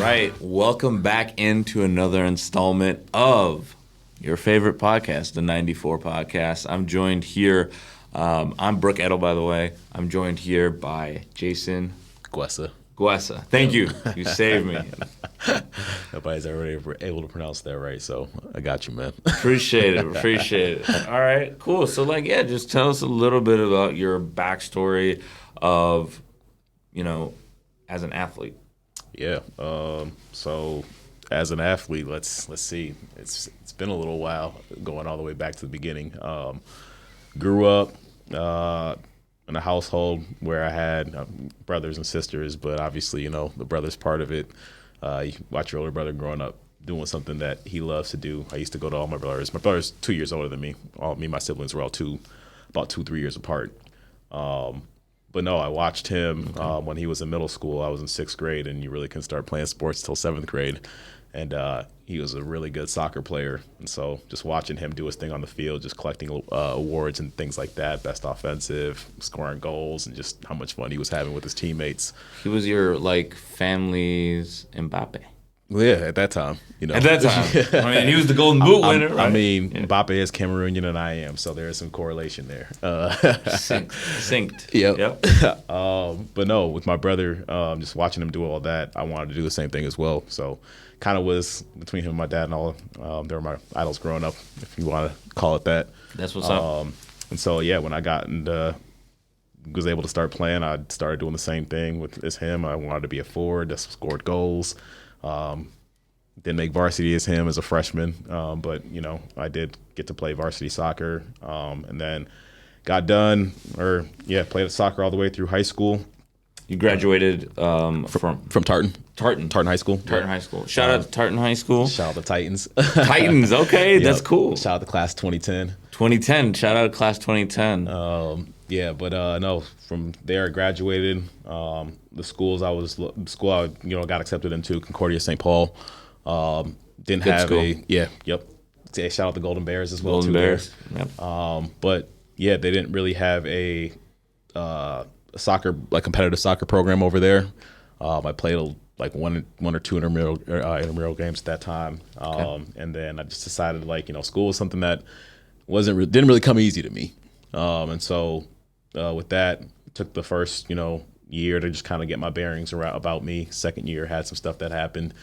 right, welcome back into another installment of your favorite podcast, the 94 Podcast. I'm joined here, I'm Brook, by the way. I'm joined here by Jason Ngwesse. Thank you. You saved me. Nobody's ever able to pronounce that right, so I got you, man. Appreciate it. All right, cool. So, just tell us a little bit about your backstory of, as an athlete. Yeah. So as an athlete, let's see. It's been a little while, going all the way back to the beginning. Grew up in a household where I had brothers and sisters, but obviously, the brothers part of it. You watch your older brother growing up doing something that he loves to do. I used to go to all my brothers. My brother's 2 years older than me. Me and my siblings were all about 2-3 years apart. But no, I watched him when he was in middle school. I was in 6th grade, and you really couldn't start playing sports till 7th grade. And he was a really good soccer player. And so just watching him do his thing on the field, just collecting awards and things like that, best offensive, scoring goals, and just how much fun he was having with his teammates. He was your, family's Mbappe. Well, yeah, at that time. At that time. I mean, he was the Golden Boot winner, right? I mean, yeah. Mbappe is Cameroonian and I am, so there is some correlation there. Synced. Yep. But no, with my brother, just watching him do all that, I wanted to do the same thing as well. So kind of was between him and my dad and all. They were my idols growing up, if you want to call it that. That's what's up. And so, yeah, when I was able to start playing, I started doing the same thing as him. I wanted to be a forward that scored goals. Didn't make varsity as him as a freshman, but I did get to play varsity soccer, and then played soccer all the way through high school. You graduated from Tartan. Tartan High School. High School. Shout out to Tartan High School. Shout out to Titans. Titans, okay, yep. That's cool. Shout out to class 2010. 2010. Shout out to class 2010. No, from there I graduated. The school I got accepted into, Concordia St. Paul. Didn't Good have school. Shout out to Golden Bears as well. Golden Bears. Yep. But yeah, they didn't really have a soccer, competitive soccer program over there. I played one or two intramural games at that time. And then I just decided school was something that didn't really come easy to me. And so with that, took the first year to just kind of get my bearings about me. Second year had some stuff that happened.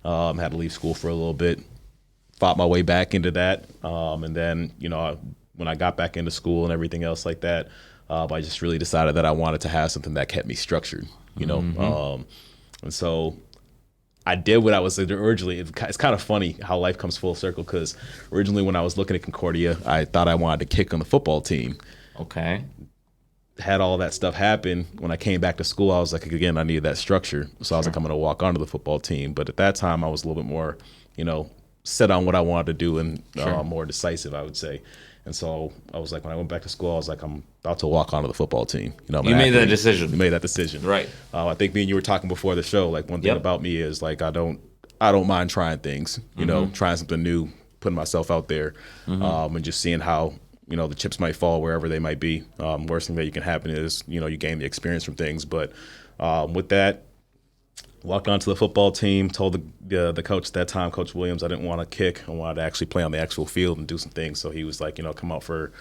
Had to leave school for a little bit. Fought my way back into that. And then when I got back into school and everything else like that, I just really decided that I wanted to have something that kept me structured. And so I did what I was originally. It's kind of funny how life comes full circle, because originally when I was looking at Concordia, I thought I wanted to kick on the football team. Okay. Had all that stuff happen. When I came back to school, I was like, again, I needed that structure. So I was like, I'm going to walk onto the football team. But at that time, I was a little bit more, set on what I wanted to do and more decisive, I would say. And so I was like, when I went back to school, I was like, I'm about to walk onto the football team. You made that decision. You made that decision. Right. I think me and you were talking before the show. One thing about me is I don't mind trying things, trying something new, putting myself out there, and just seeing how, the chips might fall wherever they might be. Worst thing that you can happen is, you gain the experience from things. But with that, walked onto the football team, told the coach at that time, Coach Williams, I didn't want to kick. I wanted to actually play on the actual field and do some things. So he was like, come out for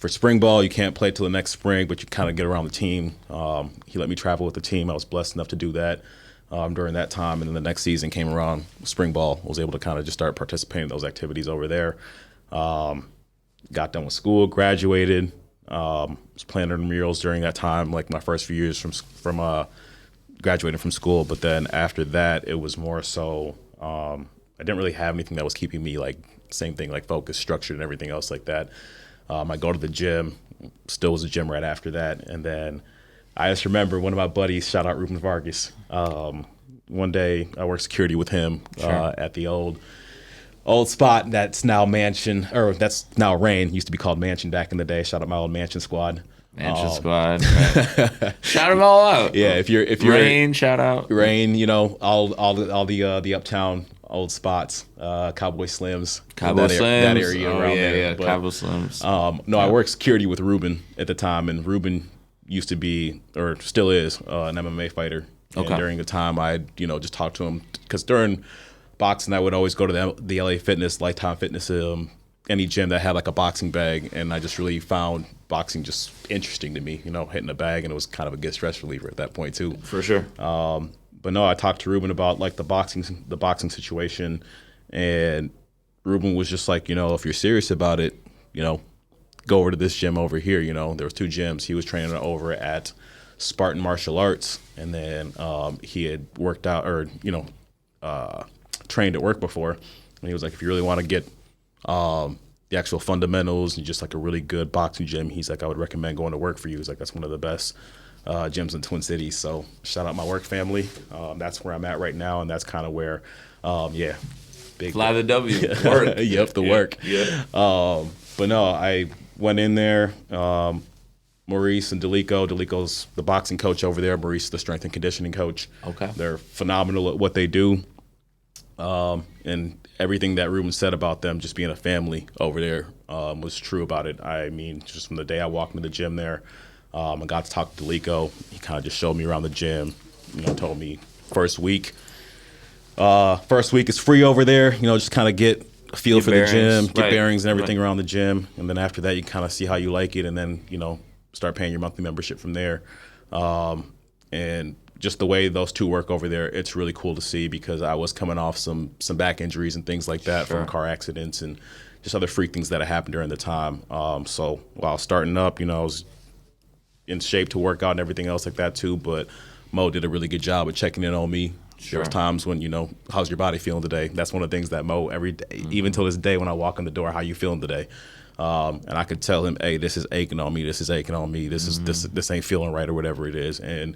spring ball. You can't play till the next spring, but you kind of get around the team. He let me travel with the team. I was blessed enough to do that during that time. And then the next season came around, spring ball. I was able to kind of just start participating in those activities over there. Got done with school, graduated, was playing intramurals during that time, my first few years from graduating from school. But then after that, it was more so I didn't really have anything that was keeping me same thing, focus, structured, and everything else like that. I go to the gym, still was a gym right after that. And then I just remember one of my buddies, shout out Ruben Vargas. One day I worked security with him at the old spot that's now Mansion, or that's now Rain. Used to be called Mansion back in the day. Shout out my old Mansion squad. Squad. Right. Shout them all out. Yeah, if you're Rain, shout out Rain. All the uptown old spots, Cowboy Slims, that area around there. But, Cowboy Slims. I worked security with Ruben at the time, and Ruben used to be, or still is, an MMA fighter. And Okay. during the time, I just talked to him because during boxing, I would always go to the LA Fitness, Lifetime Fitness, any gym that had like a boxing bag, and I just really found boxing just interesting to me. Hitting a bag, and it was kind of a good stress reliever at that point too. For sure. But no, I talked to Ruben about like the boxing situation, and Ruben was just like, if you're serious about it, go over to this gym over here. There was 2 gyms. He was training over at Spartan Martial Arts, and then he had worked out or trained at work before. And he was like, if you really want to get the actual fundamentals and just like a really good boxing gym, he's like, I would recommend going to work for you. He's like, that's one of the best gyms in Twin Cities. So shout out my work family. That's where I'm at right now, and that's kind of where, big Fly the W. Work. Yep, the work. Yeah. But no, I went in there. Maurice and Delico's the boxing coach over there. Maurice, the strength and conditioning coach. Okay. They're phenomenal at what they do. And everything that Ruben said about them just being a family over there was true about it. I mean, just from the day I walked into the gym there, I got to talk to Delico. He kind of just showed me around the gym, told me first week is free over there, just kind of get a feel for bearings, the gym, get right, bearings and everything right. around the gym. And then after that, you kind of see how you like it, and then, start paying your monthly membership from there. And just the way those 2 work over there, it's really cool to see, because I was coming off some back injuries and things like that from car accidents and just other freak things that had happened during the time. So while starting up, I was in shape to work out and everything else like that too, but Mo did a really good job of checking in on me. Sure. There was times when, how's your body feeling today? That's one of the things that Mo, every day, even till this day when I walk in the door, how you feeling today? And I could tell him, hey, this is aching on me. This is aching on me. This ain't feeling right, or whatever it is. And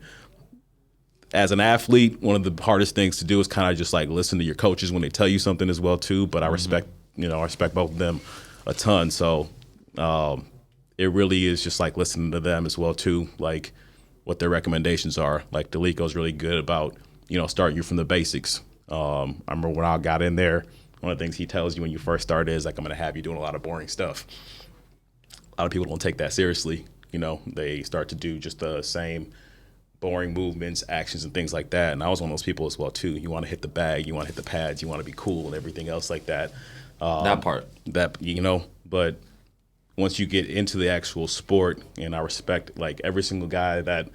as an athlete, one of the hardest things to do is kind of just like listen to your coaches when they tell you something as well too. But I respect both of them a ton. So it really is just like listening to them as well too, like what their recommendations are. Like Delico's really good about starting you from the basics. I remember when I got in there, one of the things he tells you when you first start is like, I'm going to have you doing a lot of boring stuff. A lot of people don't take that seriously. They start to do just the same boring movements, actions, and things like that. And I was one of those people as well too. You want to hit the bag, you want to hit the pads, you want to be cool and everything else like that. That part. But once you get into the actual sport, and I respect like every single guy that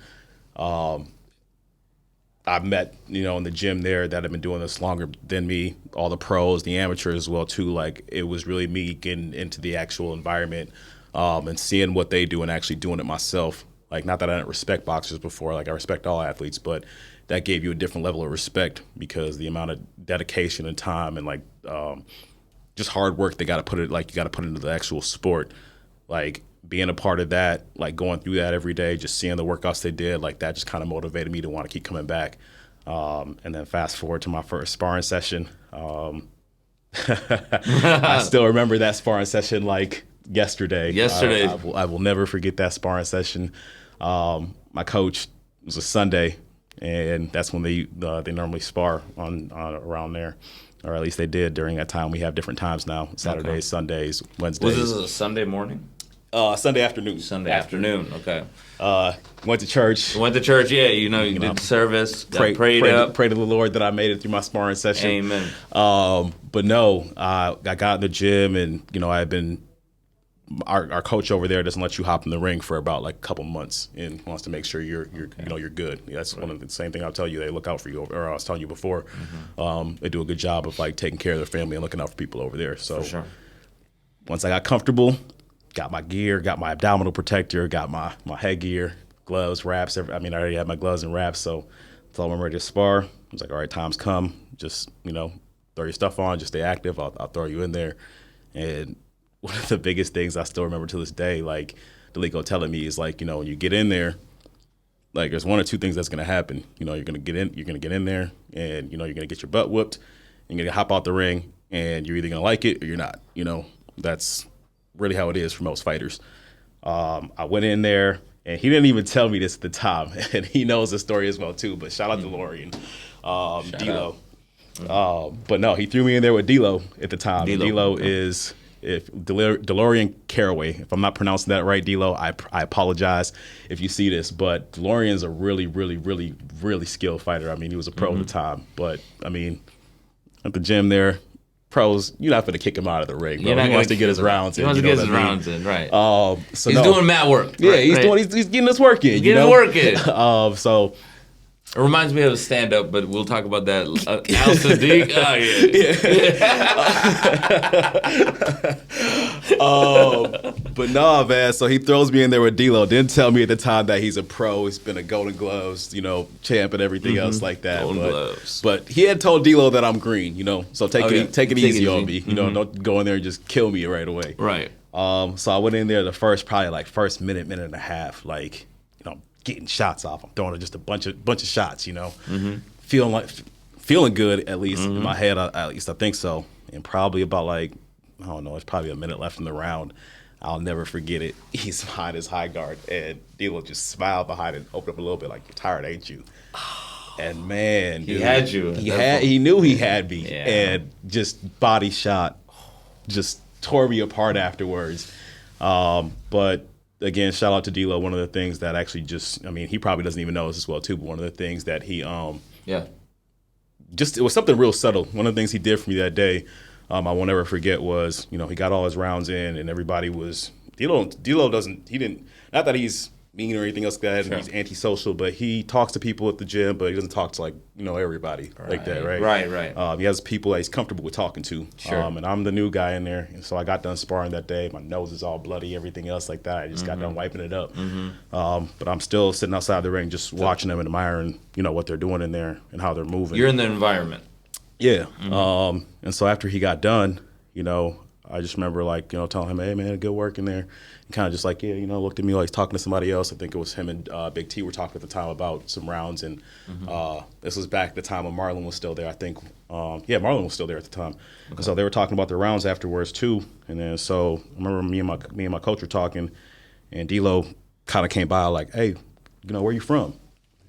I've met, in the gym there that have been doing this longer than me, all the pros, the amateurs as well too. Like it was really me getting into the actual environment and seeing what they do and actually doing it myself. Like, not that I didn't respect boxers before, like I respect all athletes, but that gave you a different level of respect, because the amount of dedication and time and like just hard work you got to put into the actual sport. Like being a part of that, like going through that every day, just seeing the workouts they did, like that just kind of motivated me to want to keep coming back. And then fast forward to my first sparring session. I still remember that sparring session like yesterday. I will never forget that sparring session. My coach, it was a Sunday, and that's when they normally spar on around there, or at least they did during that time. We have different times now: Saturdays, okay. Sundays, Wednesdays. Was this a Sunday morning? Sunday afternoon. Sunday afternoon. Okay. Went to church. Yeah. You did the service. Prayed up. Prayed to the Lord that I made it through my sparring session. Amen. But no, I got in the gym, and I had been. Our coach over there doesn't let you hop in the ring for about like a couple months, and wants to make sure you're good. That's right. One of the same thing I'll tell you. They look out for you, or I was telling you before. Mm-hmm. They do a good job of like taking care of their family and looking out for people over there. So for sure. Once I got comfortable, got my gear, got my abdominal protector, got my headgear, gloves, wraps. I already had my gloves and wraps, so told them I'm ready to spar. I was like, all right, time's come. Just throw your stuff on, just stay active. I'll throw you in there, and one of the biggest things I still remember to this day, like Delico telling me, is like, when you get in there, like there's one or two things that's gonna happen. You're gonna get in there, and you're gonna get your butt whooped, and you're gonna hop out the ring, and you're either gonna like it or you're not. That's really how it is for most fighters. I went in there, and he didn't even tell me this at the time, and he knows the story as well too. But shout out to Lorian, D'Lo. But no, he threw me in there with D'Lo at the time. D'Lo is if DeLorean Caraway, if I'm not pronouncing that right, D-Lo, I apologize if you see this, but DeLorean's a really, really, really, really skilled fighter. I mean, he was a pro at the time, but I mean, at the gym there, pros, you're not going to kick him out of the ring, bro. He wants to get his rounds in. He wants to get his rounds in, right. So he's doing mat work. Yeah, right, he's getting his work in. He's getting his work in. So it reminds me of a stand-up, but we'll talk about that. Al Sadiq. Oh, yeah. But nah, man. So he throws me in there with D-Lo. Didn't tell me at the time that he's a pro. He's been a Golden Gloves, champ and everything else like that. Golden Gloves. But he had told D-Lo that I'm green, So take it easy on me. Don't go in there and just kill me right away. Right. So I went in there the first minute and a half, getting shots off. I'm throwing just a bunch of shots, feeling good at least in my head. At least I think so. And probably about I don't know, it's probably a minute left in the round. I'll never forget it. He's behind his high guard, and D-Lo just smiled behind it, opened up a little bit like, "You're tired, ain't you?" And man, he had you. He knew he had me, yeah. And just body shot, just tore me apart afterwards. But again, shout out to D-Lo. One of the things that actually he probably doesn't even know this as well too. But one of the things that he it was something real subtle. One of the things he did for me that day, I won't ever forget, was he got all his rounds in, and everybody was D-Lo doesn't, he didn't, not that he's mean or anything else like that, and he's antisocial, but he talks to people at the gym, but he doesn't talk to everybody like that, right? Right. He has people that he's comfortable with talking to. Sure. And I'm the new guy in there, and so I got done sparring that day. My nose is all bloody, everything else like that. I just got done wiping it up. But I'm still sitting outside the ring, just watching them and admiring, what they're doing in there and how they're moving. You're in the environment. Yeah. And so after he got done, I just remember telling him, "Hey man, good work in there." And kind of just looked at me like he's talking to somebody else. I think it was him and Big T were talking at the time about some rounds, and this was back at the time when Marlon was still there. I think, Marlon was still there at the time. Okay. So they were talking about the rounds afterwards too. And then so I remember me and my coach were talking, and D-Lo kind of came by like, "Hey, where you from?"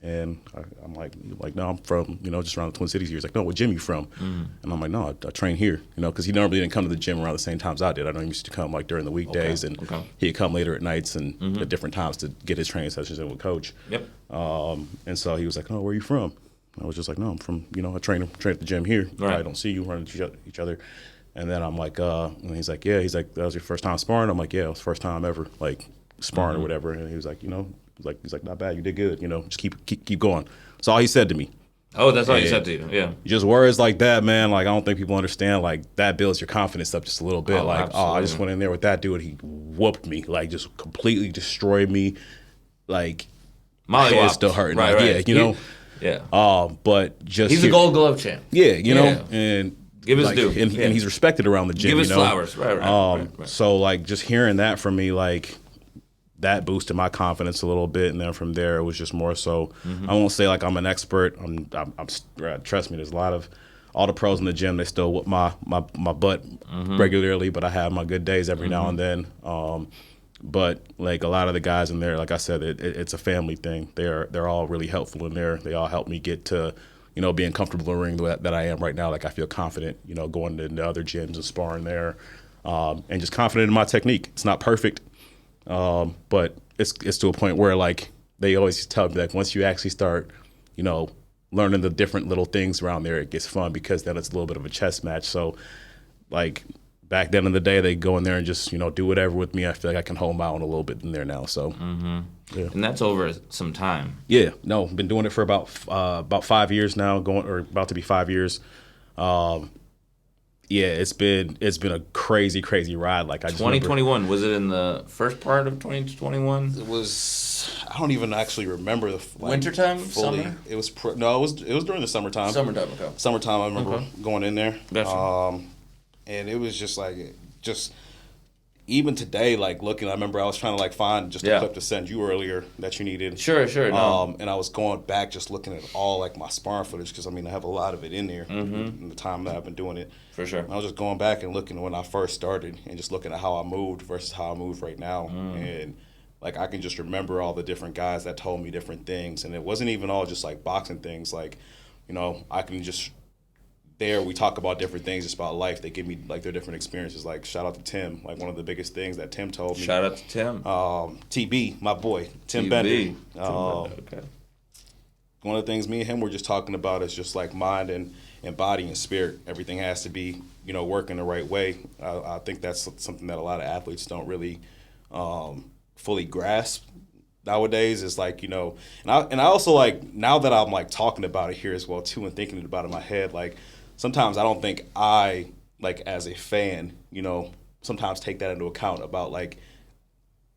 And I'm like, no, I'm from, just around the Twin Cities here. He's like, "No, what gym you from?" And I'm like, "No, I train here," because he normally didn't come to the gym around the same times I did. I know he used to come during the weekdays, and he'd come later at nights and at different times to get his training sessions in with Coach. Yep. And so he was like, "Oh, where are you from?" And I was just like, "No, I'm from, I train at the gym here. Right. I don't see you running each other." And then I'm like, and he's like, "Yeah." He's like, "That was your first time sparring?" I'm like, "Yeah, it was the first time ever sparring or whatever." And he was like, he's like, "Not bad, you did good, just keep going." That's all he said to me. Oh, that's all he said to you, yeah. Just words like that, man, I don't think people understand, that builds your confidence up just a little bit. I just went in there with that dude, he whooped me, just completely destroyed me, my head's still hurting. Right. Yeah. But just he's a Gold Glove champ. Yeah, and give his due. And he's respected around the gym. Give his flowers. Right. So just hearing that from me, that boosted my confidence a little bit, and then from there it was just more so. I won't say I'm an expert. I'm trust me. There's a lot of all the pros in the gym. They still whoop my butt regularly, but I have my good days every now and then. But a lot of the guys in there, like I said, it's a family thing. They're all really helpful in there. They all help me get to being comfortable in the ring that I am right now. I feel confident, going to other gyms and sparring there, and just confident in my technique. It's not perfect. But it's to a point where they always tell me once you actually start, learning the different little things around there, it gets fun because then it's a little bit of a chess match. So back then in the day, they go in there and just do whatever with me. I feel like I can hold my own a little bit in there now. So yeah. And that's over some time. Yeah, no, been doing it for about 5 years now, about to be 5 years. Yeah, it's been a crazy ride. I just 2021, was it in the first part of 2021? It was. I don't even actually remember the wintertime, fully. summer. It was it was during the summertime. Summertime, okay. Summertime. I remember going in there. Gotcha. And it was just even today, looking, I remember I was trying to find just a clip to send you earlier that you needed. Sure. No. And I was going back just looking at all my sparring footage because I have a lot of it in there in the time that I've been doing it. For sure. And I was just going back and looking when I first started and just looking at how I moved versus how I move right now. And I can just remember all the different guys that told me different things. And it wasn't even all just boxing things. I can just there we talk about different things just about life. They give me like their different experiences. Like shout out to Tim. Like one of the biggest things that Tim told me. Shout out to Tim. TB, my boy, Tim TB. Bender. Okay. One of the things me and him were just talking about is just like mind and body and spirit. Everything has to be, working the right way. I think that's something that a lot of athletes don't really fully grasp nowadays. Is like, and I also like, now that I'm like talking about it here as well too and thinking about it in my head, like sometimes I don't think I, like as a fan, sometimes take that into account about like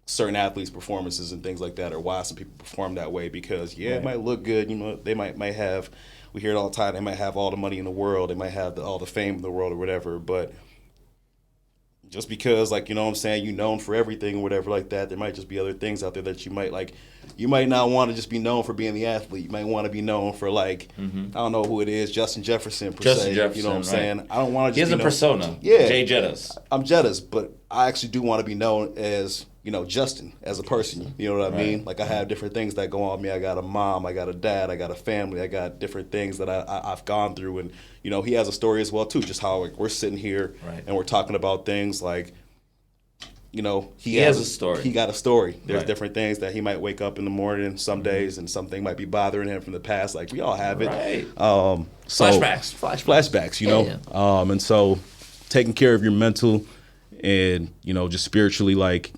certain athletes' performances and things like that, or why some people perform that way. Because it might look good, they might have, we hear it all the time, they might have all the money in the world, they might have all the fame in the world or whatever, but just because, like, what I'm saying, you're known for everything or whatever like that, there might just be other things out there that you might not want to just be known for being the athlete. You might want to be known for, like, I don't know who it is, Justin Jefferson per se. You know what I'm saying? I don't want to just he has a persona. Yeah. Jay Jettis. I'm Jettis, but I actually do want to be known as, Justin, as a person. You know what I mean? Like, I have different things that go on me. I got a mom, I got a dad, I got a family, I got different things that I've gone through. And, he has a story as well, too, just how, like, we're sitting here and we're talking about things like, he has a story. He got a story. There's different things that he might wake up in the morning some days, and something might be bothering him from the past. Like, we all have it. Right. Flashbacks. And so taking care of your mental and, just spiritually, like,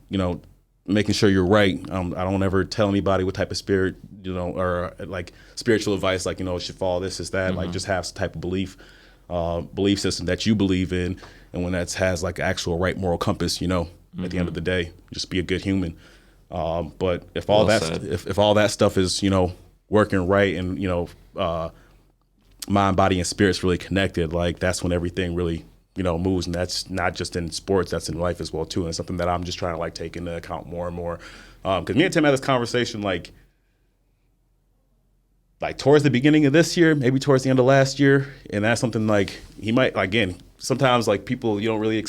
making sure you're right. I don't ever tell anybody what type of spirit, or like spiritual advice, like, should follow this, is that, like, just have some type of belief system that you believe in. And when that has like actual right moral compass, at the end of the day, just be a good human. But if all if all that stuff is, working right and, mind, body, and spirit's really connected, like that's when everything really, moves. And that's not just in sports, that's in life as well too. And it's something that I'm just trying to like take into account more and more. Because me and Tim had this conversation like towards the beginning of this year, maybe towards the end of last year. And that's something like he might, again, sometimes like people, you don't really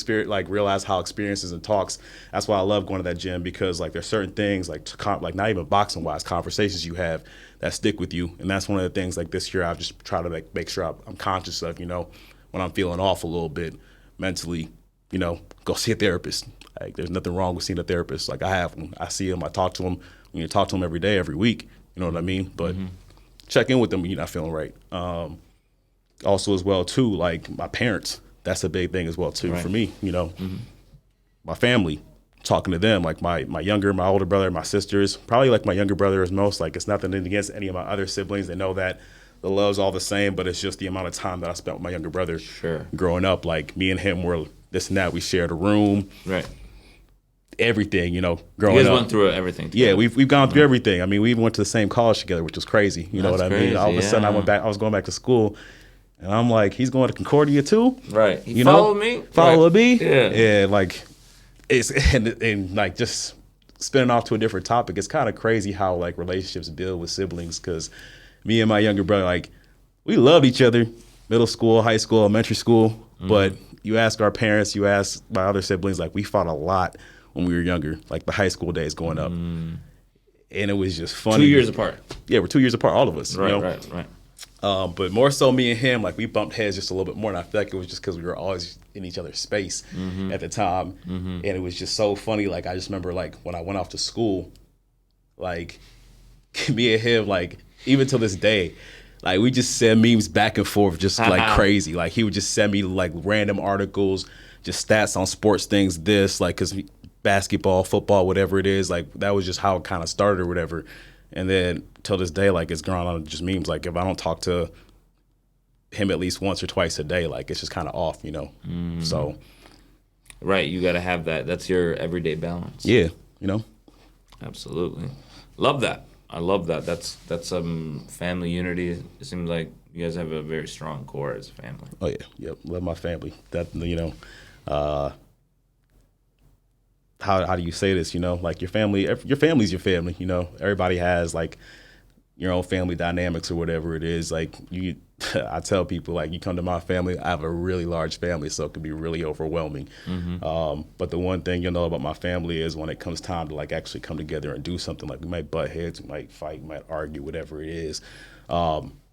realize how experiences and talks. That's why I love going to that gym, because like there's certain things like not even boxing wise, conversations you have that stick with you. And that's one of the things like this year I've just tried to make sure I'm conscious of, when I'm feeling off a little bit mentally, go see a therapist. Like there's nothing wrong with seeing a therapist. Like I have one. I see him, I talk to him. Talk to him every day, every week. You know what I mean? But check in with them when you're not feeling right. Also as well too, like my parents, that's a big thing as well too for me, my family, talking to them, like my older brother, my sisters, probably like my younger brother is most, like it's nothing against any of my other siblings. They know that the love's all the same, but it's just the amount of time that I spent with my younger brother growing up. Like me and him were this and that. We shared a room. Right. Everything, growing up. You guys went through everything together. Yeah, we've gone through everything. I mean, we even went to the same college together, which was crazy. You know what I mean? All of a sudden I was going back to school, and I'm like, he's going to Concordia too? Right. He followed me? Followed me? Yeah. Yeah, like, it's, and like just spinning off to a different topic, it's kind of crazy how like relationships build with siblings, because me and my younger brother, like, we loved each other, middle school, high school, elementary school, but you ask our parents, you ask my other siblings, like, we fought a lot when we were younger, like the high school days going up. And it was just funny. 2 years apart. Yeah, we're 2 years apart, all of us. Right. But more so me and him, like we bumped heads just a little bit more, and I feel like it was just because we were always in each other's space at the time. And it was just so funny. Like I just remember like when I went off to school, like me and him, like even till this day, like we just send memes back and forth just like crazy. Like he would just send me like random articles, just stats on sports things, this, like, because basketball, football, whatever it is, like that was just how it kind of started or whatever. And then till this day, like it's grown on just memes. Like if I don't talk to him at least once or twice a day, like it's just kind of off, So right, you got to have that. That's your everyday balance. Yeah, Absolutely, love that. I love that. That's family unity. It seems like you guys have a very strong core as a family. Oh yeah, yep. Love my family. That how do you say this? Like your family's your family. Everybody has like your own family dynamics or whatever it is. Like I tell people, like, you come to my family, I have a really large family, so it can be really overwhelming. But the one thing about my family is when it comes time to like actually come together and do something, like we might butt heads, we might fight, we might argue, whatever it is.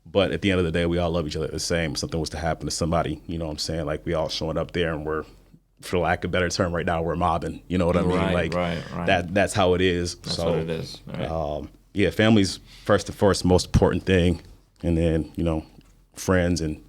But at the end of the day, we all love each other the same. If something was to happen to somebody, you know what I'm saying? Like, we all showing up there and we're, for lack of a better term right now, we're mobbing. You know what I mean? Right, like, right. that's how it is. That's so, what it is. Right. yeah, family's first and first most important thing. And then, you know, friends and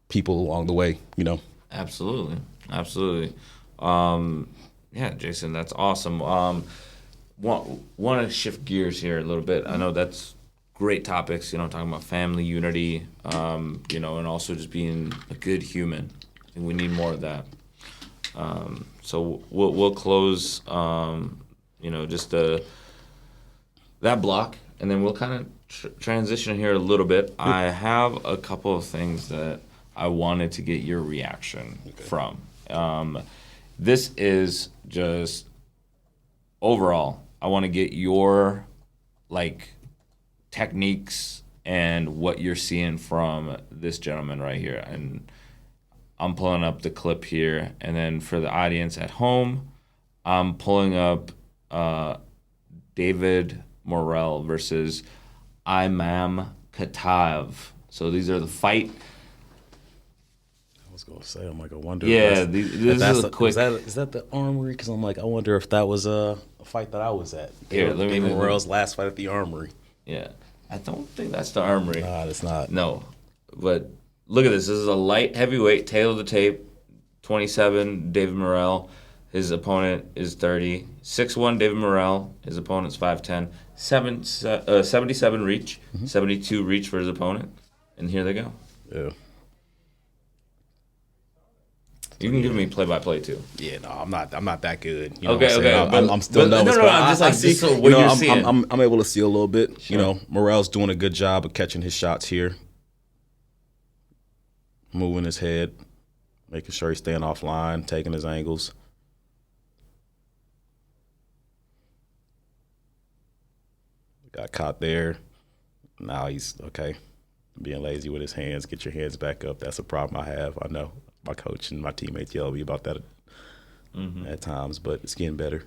people along the way, you know. Absolutely. Absolutely. Yeah, Jason, that's awesome. Want to shift gears here a little bit. I know that's great topics, you know, talking about family unity, you know, and also just being a good human. I think we need more of that. So we'll close, you know, just that block, and then we'll kind of transition here a little bit. I have a couple of things that I wanted to get your reaction from. This is just overall, I want to get your like techniques and what you're seeing from this gentleman right here. And I'm pulling up the clip here, and then for the audience at home, I'm pulling up David Morrell versus Imam Kataev. So these are the fight. I was gonna say, I'm like, I wonder. Yeah, this is a quick. Is that the Armory? Because I'm like, I wonder if that was a fight that I was at. Here, David Morrell's last fight at the Armory. Yeah, I don't think that's the Armory. Nah, it's not. No, but look at this. This is a light heavyweight, tail of the tape, 27, David Morrell. His opponent is 30. 6'1", David Morrell. His opponent's 5'10". 77 reach, 72 reach for his opponent. And here they go. Yeah. You can give me play-by-play too. Yeah, no, I'm not that good. You know Okay, what I'm okay. I'm still nervous. No, I'm just like, just so what you're seeing. I'm able to see a little bit. Sure. You know, Morrell's doing a good job of catching his shots here, moving his head, making sure he's staying offline, taking his angles. Got caught there. Now he's okay. Being lazy with his hands. Get your hands back up. That's a problem I have. I know my coach and my teammates yell at me about that at times, but it's getting better.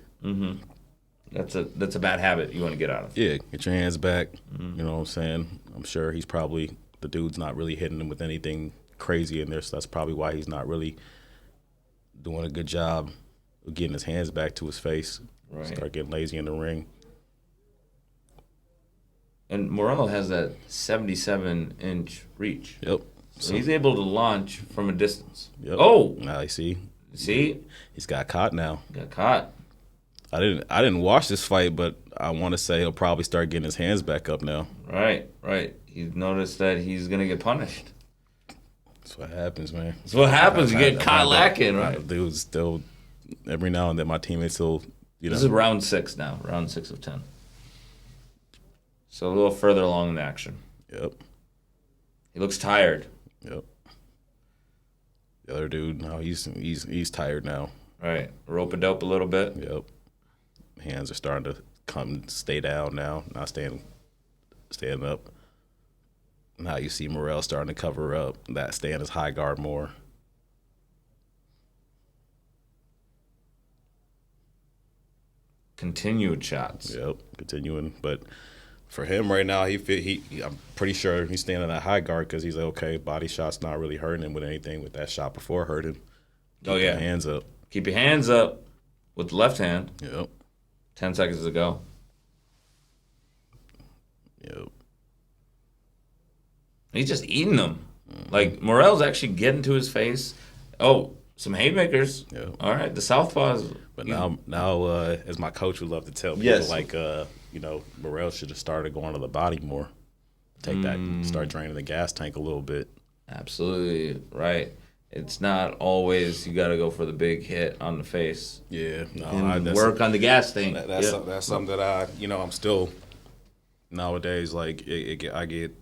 That's a bad habit you want to get out of. Yeah, get your hands back. You know what I'm saying? I'm sure he's probably, the dude's not really hitting him with anything crazy in there, so that's probably why he's not really doing a good job of getting his hands back to his face. Right. Start getting lazy in the ring. And Morrell has that 77-inch reach. Yep. So he's able to launch from a distance. Yep. Oh! Now you see? He's got caught now. Got caught. I didn't watch this fight, but I want to say he'll probably start getting his hands back up now. Right. He's noticed that he's going to get punished. That's what happens, man. That's what happens. You get caught lacking, right? Dude, still, every now and then my teammates will, you know. This is round 6 now. Round 6 of 10. So a little further along in the action. Yep. He looks tired. Yep. The other dude, no, he's tired now. Right. Rope-a-dope a little bit. Yep. Hands are starting to stay down now, not standing up. Now you see Morrell starting to cover up, that staying his high guard more. Continued shots. Yep, continuing. But for him right now, I'm pretty sure he's standing at high guard because he's like, okay, body shot's not really hurting him with anything. With that shot before hurt him. Keep your hands up. Keep your hands up with the left hand. Yep. 10 seconds to go. Yep. He's just eating them. Like, Morrell's actually getting to his face. Oh, some haymakers. Yep. All right, the southpaws. But now, as my coach would love to tell people, Yes. like, you know, Morrell should have started going to the body more. Take that and start draining the gas tank a little bit. Absolutely right. It's not always you got to go for the big hit on the face. Yeah, And work on the gas tank. That's something that I'm still nowadays, like, I get,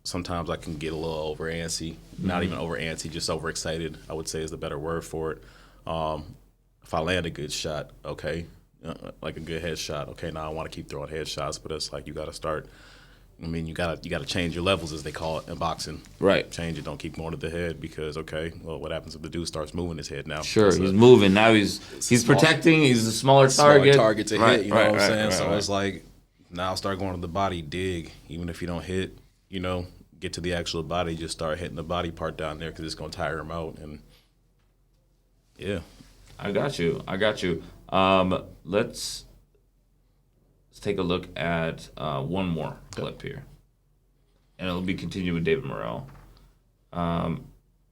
sometimes I can get a little over antsy. Not even over antsy, just overexcited, I would say is the better word for it. If I land a good shot, okay, like a good headshot, okay, now I want to keep throwing headshots, but it's like you got to start. I mean, you got to change your levels, as they call it in boxing. Right. Change it. Don't keep going to the head because, okay, well, what happens if the dude starts moving his head now? Sure, he's moving. Now he's protecting. He's a smaller target. Target to hit, you know what I'm saying? Right. So it's like, now start going to the body, dig. Even if you don't hit, you know, get to the actual body, just start hitting the body part down there because it's gonna tire him out. And yeah, I got you. Let's take a look at one more clip here, and it'll be continued with David Morrell.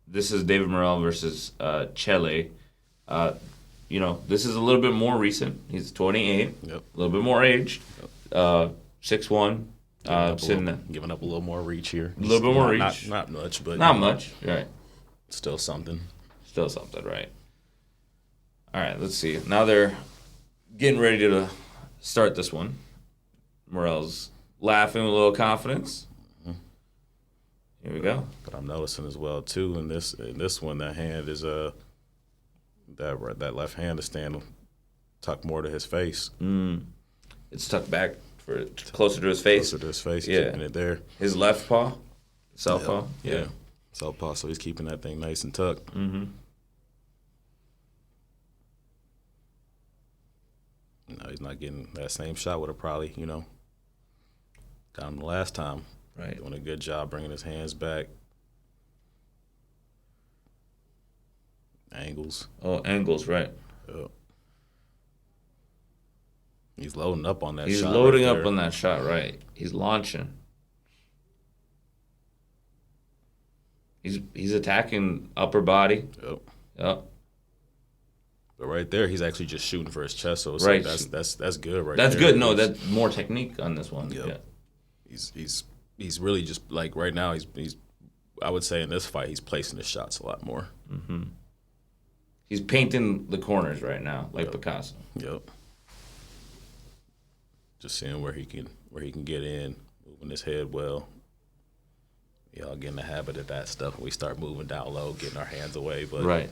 This is David Morrell versus Chele. This is a little bit more recent. He's 28, a little bit more aged, 6'1". Giving up a little more reach here. A little bit more reach. Not much, but not much. Right. Still something. Right. All right. Let's see. Now they're getting ready to start this one. Morrell's laughing with a little confidence. Here we go. But I'm noticing as well too in this one, that hand is that left hand is staying tucked more to his face. It's tucked back for closer to his face. Closer to his face, yeah. keeping it there. His left paw, southpaw. Yeah. Southpaw. So he's keeping that thing nice and tucked. Mm-hmm. No, he's not getting that same shot. Would have probably, got him the last time. Right. Doing a good job bringing his hands back. Angles. Oh, angles, right. Yep. He's loading up on that shot. He's loading up on that shot, right. He's launching. He's attacking upper body. Yep. But right there, he's actually just shooting for his chest. So it's right. Like that's good right that's there. Good. No, that's more technique on this one. Yep. Yeah. He's really just like right now. He's I would say in this fight he's placing his shots a lot more. Mm-hmm. He's painting the corners right now, like Picasso. Yep. Just seeing where he can get in, moving his head well. We all get in the habit of that stuff when we start moving down low, getting our hands away. But right.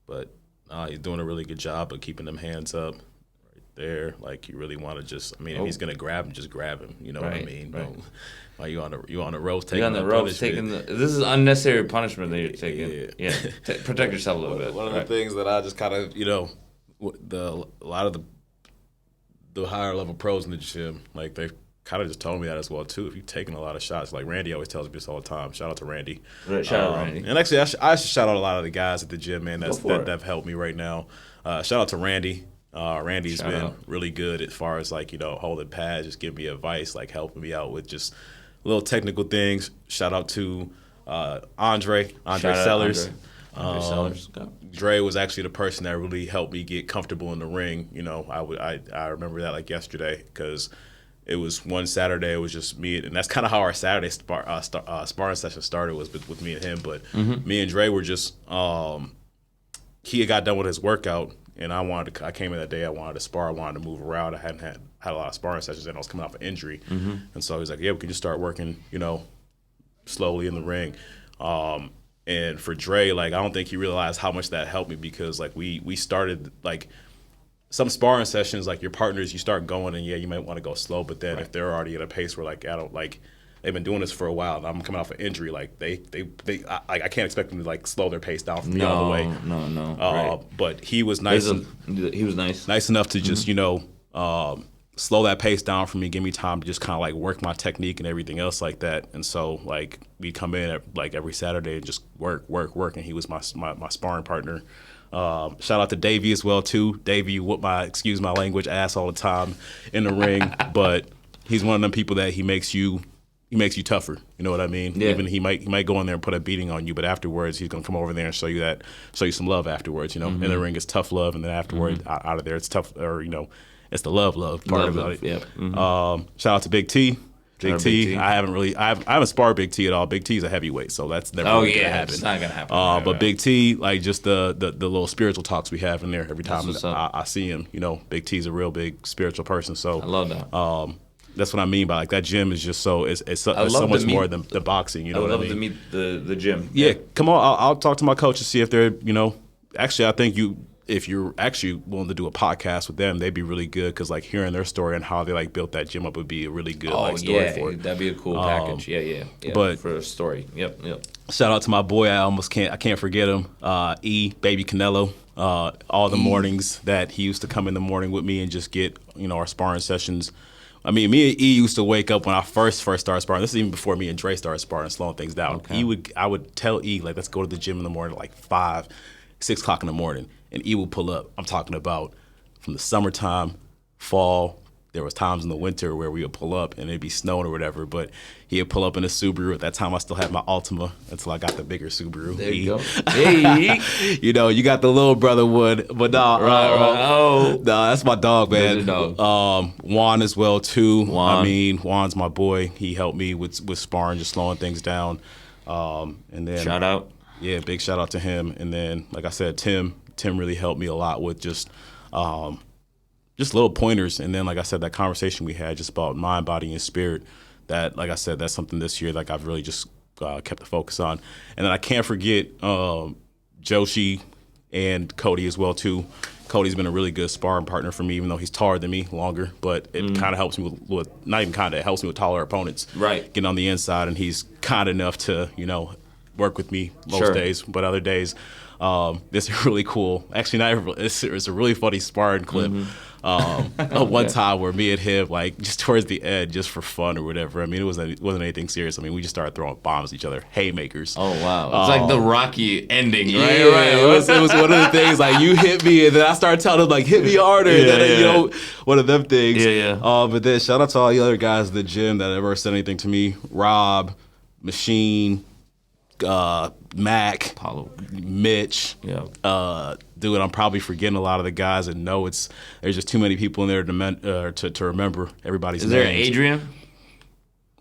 But he's doing a really good job of keeping them hands up right there. Like you really want to just, if he's gonna grab him, just grab him. You know what I mean? Right. While you on the ropes, taking you're on the ropes, taking this is unnecessary punishment that you're taking. Yeah. Protect yourself a little bit. One of the things that I just kind of a lot of the higher level pros in the gym, like they kind of just told me that as well too. If you're taking a lot of shots, like Randy always tells me this all the time. Shout out to Randy. Right, shout out Randy. And actually, I should shout out a lot of the guys at the gym, man. That have helped me right now. Shout out to Randy. Randy's been really good as far as holding pads, just giving me advice, like helping me out with just little technical things. Shout out to Andre Sellers. Dre was actually the person that really helped me get comfortable in the ring. I remember that like yesterday because it was one Saturday. It was just me, and that's kind of how our Saturday sparring session started was with me and him. But me and Dre were just he had got done with his workout, and I came in that day. I wanted to spar. I wanted to move around. I hadn't had a lot of sparring sessions, and I was coming off an injury, and so he was like, "Yeah, we can just start working, slowly in the ring." And for Dre, I don't think he realized how much that helped me because we started some sparring sessions, your partners, you start going and you might want to go slow, but then if they're already at a pace where they've been doing this for a while and I'm coming off an injury, I can't expect them to slow their pace down from me all the way. No. But he was nice. He was nice. Nice enough to just slow that pace down for me, give me time to just kind of work my technique and everything else like that. And so we come in at every Saturday and just work, and he was my sparring partner. Shout out to Davey as well too. Davey whoop my, excuse my language, ass all the time in the ring, but he's one of them people that he makes you tougher. You know what I mean? Yeah. Even he might go in there and put a beating on you, but afterwards he's gonna come over there and show you some love afterwards. In the ring it's tough love, and then afterwards out of there it's tough, or it's the love part about it. Yeah. Shout out to Big T. Big T. I haven't sparred Big T at all. Big T's a heavyweight, so that's never gonna happen. It's not gonna happen. But Big T, just the little spiritual talks we have in there every time I see him. Big T's a real big spiritual person. So I love that. That's what I mean by that gym is just so it's so much more than the boxing. You know what I mean? I love to meet the gym. Yeah, come on. I'll talk to my coach and see if they're Actually, I think if you're actually willing to do a podcast with them, they'd be really good because hearing their story and how they built that gym up would be a really good story for it. That'd be a cool package. Yeah. But for a story. Yep. Shout out to my boy. I can't forget him. Baby Canelo. All the mornings that he used to come in the morning with me and just get our sparring sessions I mean, me and E used to wake up when I first started sparring. This is even before me and Dre started sparring, slowing things down. Okay. I would tell E, like, let's go to the gym in the morning, like 5, 6 o'clock in the morning, and E would pull up. I'm talking about from the summertime, fall. There was times in the winter where we would pull up and it'd be snowing or whatever, but he would pull up in a Subaru. At that time, I still had my Altima until I got the bigger Subaru. There you go. Hey. You know, you got the little brother wood, but Right. that's my dog, man. That's your dog. Juan as well too. Juan. I mean, Juan's my boy. He helped me with sparring, just slowing things down. And then Shout out. yeah, big shout out to him. And then, like I said, Tim really helped me a lot with just little pointers. And then, like I said, that conversation we had just about mind, body, and spirit, that, like I said, that's something this year like I've really just kept the focus on. And then I can't forget Joshi and Cody as well too. Cody's been a really good sparring partner for me, even though he's taller than me, longer, but it kind of helps me with not even kind of, it helps me with taller opponents. Right. Getting on the inside, and he's kind enough to, work with me most days, but other days, this is really cool. Actually, it's a really funny sparring clip. One time where me and him, like, just towards the end, just for fun or whatever. I mean, it wasn't anything serious. I mean, we just started throwing bombs at each other, haymakers. Oh, wow. It's like the Rocky ending, right? Yeah, Right. It was one of the things, like, you hit me, and then I started telling him, like, hit me harder. One of them things. Yeah. But then shout out to all the other guys at the gym that ever said anything to me. Rob, Machine, Mac, Apollo. Mitch. Yeah. Dude, I'm probably forgetting a lot of the guys, and there's just too many people in there to remember everybody's names. Is there Adrian?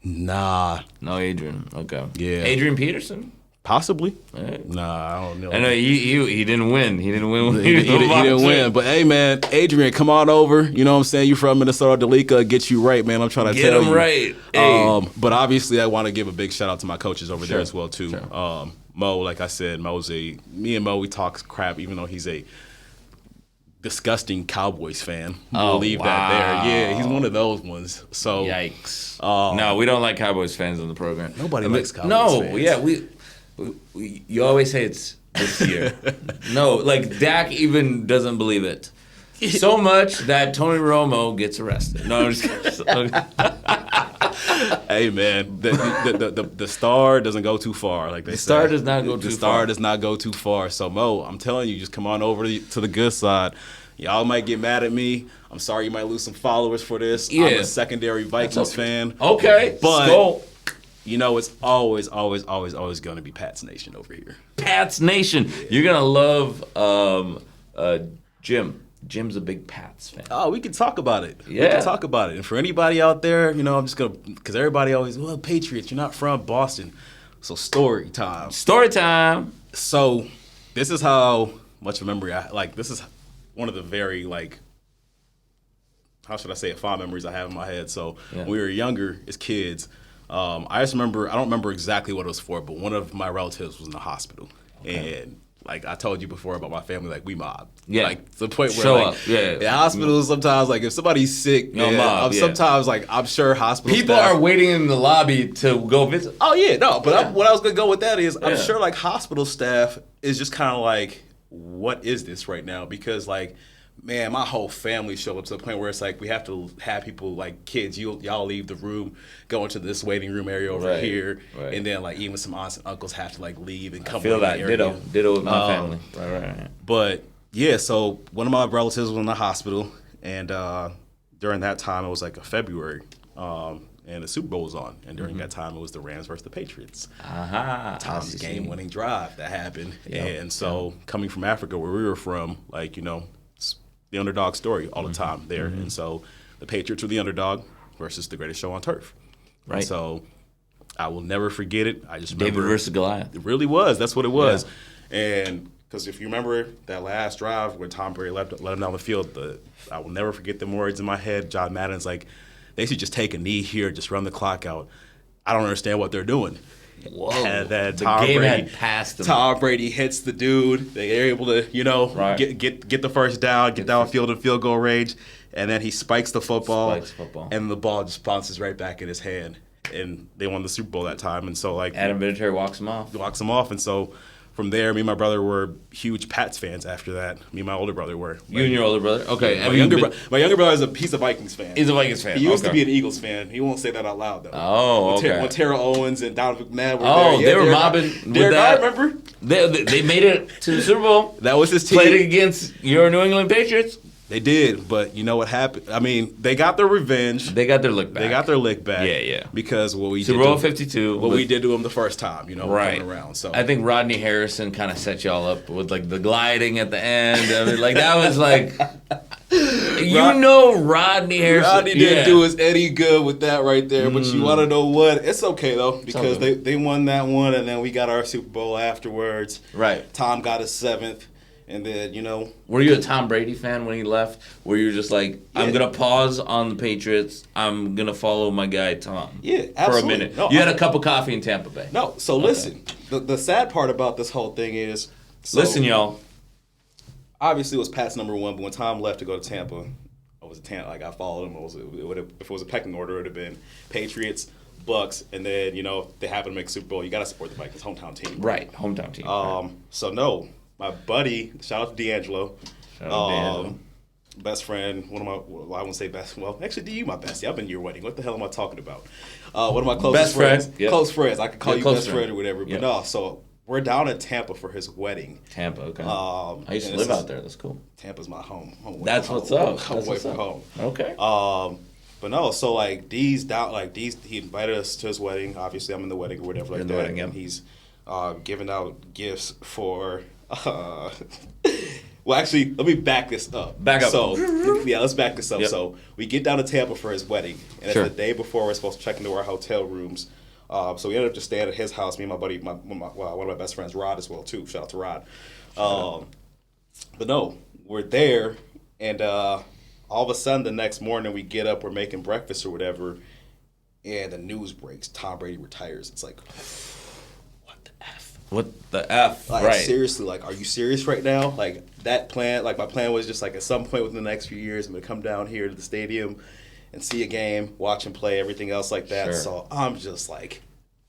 Nah. No, Adrian. Okay. Yeah. Adrian Peterson? Possibly. Right. Nah, I don't know. I know he didn't win. He didn't win. He didn't win. But hey, man, Adrian, come on over. You know what I'm saying? You from Minnesota, Delika, get you right, man. I'm trying to Get tell him you. right. Hey. But obviously, I want to give a big shout out to my coaches over there as well too. Sure. Mo, like I said, me and Mo, we talk crap, even though he's a disgusting Cowboys fan. We'll leave that there. Yeah, he's one of those ones. So Yikes. No, we don't like Cowboys fans on the program. Nobody likes Cowboys fans. Yeah, we you always say it's this year. No, like Dak even doesn't believe it. So much that Tony Romo gets arrested. No, I'm just kidding. Hey man, the star doesn't go too far. Like they say. The star does not go too far. The star does not go too far. So Mo, I'm telling you, just come on over to the good side. Y'all might get mad at me. I'm sorry you might lose some followers for this. Yeah. I'm a secondary Vikings fan. Okay, but Skull. it's always going to be Pats Nation over here. Pats Nation. You're gonna love Jim. Jim's a big Pats fan. Oh, we can talk about it. Yeah. We can talk about it. And for anybody out there, I'm just going to, because everybody always, well, Patriots, you're not from Boston. So story time. Story time. So this is how much of a memory this is one of the very, how should I say it, fond memories I have in my head. So when we were younger as kids, I just remember, I don't remember exactly what it was for, but one of my relatives was in the hospital. Okay. And I told you before about my family, we mob. Yeah. To the point where, Show up. Yeah. in hospitals, sometimes, if somebody's sick, mob, sometimes, I'm sure hospital people staff, are waiting in the lobby to go visit. Oh, yeah, no. But what I was going to go with that is, I'm Yeah. sure, hospital staff is just kind of what is this right now? Because, man, my whole family showed up to the point where it's we have to have people kids, y'all leave the room, go into this waiting room area over here, and then even some aunts and uncles have to leave and come. I feel that area. ditto with my family. Right. But yeah, so one of my relatives was in the hospital, and during that time it was a February, and the Super Bowl was on, and during that time it was the Rams versus the Patriots. Tom's game-winning drive that happened, and so coming from Africa where we were from, the underdog story all the time there. And so the Patriots were the underdog versus the greatest show on turf. Right. And so I will never forget it. I just remember David versus Goliath. It really was. That's what it was. Yeah. And because if you remember that last drive when Tom Brady let him down the field, I will never forget them words in my head. John Madden's they should just take a knee here, just run the clock out. I don't understand what they're doing. Whoa. And then The game had passed him. Tom Brady hits the dude. They're able to, get the first down, get downfield and field goal range, and then he spikes the football, and the ball just bounces right back in his hand. And they won the Super Bowl that time. And so, Adam Vinatieri walks him off. And so, from there, me and my brother were huge Pats fans after that. Me and my older brother were. You and your older brother? Okay. My younger brother he's a Vikings fan. He's a Vikings fan. He used to be an Eagles fan. He won't say that out loud, though. Oh, okay. When Terrell Owens and Donovan McNabb were there. Yeah, they were mobbing with that. Remember? They made it to the Super Bowl. That was his team. Played against your New England Patriots. They did, but you know what happened? I mean, they got their revenge. They got their lick back. Yeah. Because what we Super Bowl 52. What we did to them the first time, right. coming around. So I think Rodney Harrison kind of set y'all up with like the gliding at the end. I mean, like that was like, Rodney Harrison. Rodney didn't do us any good with that right there. But you want to know what? It's okay though because they won that one, and then we got our Super Bowl afterwards. Right. Tom got his 7th. And then, Were you a Tom Brady fan when he left? Were you just like, I'm going to pause on the Patriots. I'm going to follow my guy, Tom. Yeah, absolutely. For a minute. No, you had a cup of coffee in Tampa Bay. No, so listen. The sad part about this whole thing is... listen, y'all. Obviously, it was Pat's number 1, but when Tom left to go to Tampa, I followed him. If it was a pecking order, it would have been Patriots, Bucks, and then, they happen to make Super Bowl. You got to support the Vikings, hometown team. Right, hometown team. So, no. My buddy, shout out to D'Angelo. Best friend, one of my, well, I won't say best, well, actually, you my bestie. I've been to your wedding. What the hell am I talking about? One of my closest friends. Yep. Close friends. I could call you best friend or whatever. Yep. But no, so we're down in Tampa for his wedding. Tampa, okay. I used to live out there. That's cool. Tampa's my home. That's what's up. Home away from home. Okay. But no, so like he invited us to his wedding. Obviously, I'm in the wedding or whatever like that. Wedding, and he's giving out gifts for... well, actually, let me back this up. Back up. So, let's back this up. Yep. So, we get down to Tampa for his wedding, and it's the day before we're supposed to check into our hotel rooms. So we ended up just staying at his house. Me and my buddy, one of my best friends, Rod, as well too. Shout out to Rod. But no, we're there, and all of a sudden the next morning we get up, we're making breakfast or whatever, and the news breaks: Tom Brady retires. It's like. What the F? Like, right. Seriously, like, are you serious right now? Like, that plan, like, my plan was just, like, at some point within the next few years, I'm going to come down here to the stadium and see a game, watch him play, everything else like that. Sure. So I'm just, like,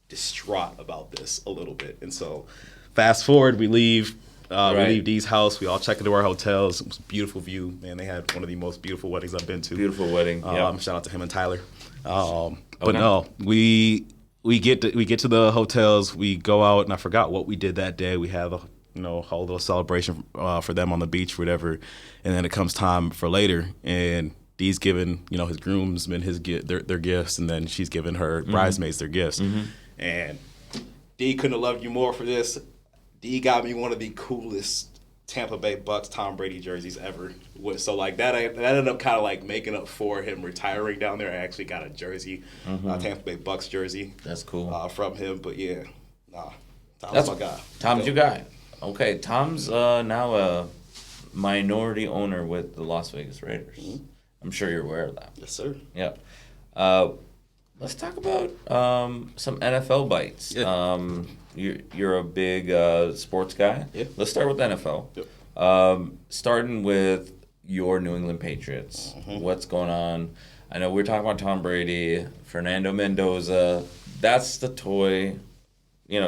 distraught about this a little bit. And so, fast forward, we leave. We leave Dee's house. We all check into our hotels. It was a beautiful view. Man, they had one of the most beautiful weddings I've been to. Beautiful wedding. Shout out to him and Tyler. But no, we get to the hotels. We go out, and I forgot what we did that day. We have a whole little celebration for them on the beach, whatever. And then it comes time for later, and Dee's giving his groomsmen their gifts, and then she's giving her bridesmaids their gifts. Mm-hmm. And Dee couldn't have loved you more for this. Dee got me one of the coolest Tampa Bay Bucks Tom Brady jerseys ever. So like that ended up kind of like making up for him retiring down there. I actually got a jersey, Tampa Bay Bucks jersey. That's cool. From him, but yeah, Tom's my guy. Tom's your guy. Okay, Tom's now a minority owner with the Las Vegas Raiders. Mm-hmm. I'm sure you're aware of that. Yes, sir. Yeah. Let's talk about some NFL bites. Yeah. You're a big sports guy. Yeah. Let's start with NFL. Yep. Starting with your New England Patriots. Mm-hmm. What's going on? I know we're talking about Tom Brady, Fernando Mendoza. That's the toy,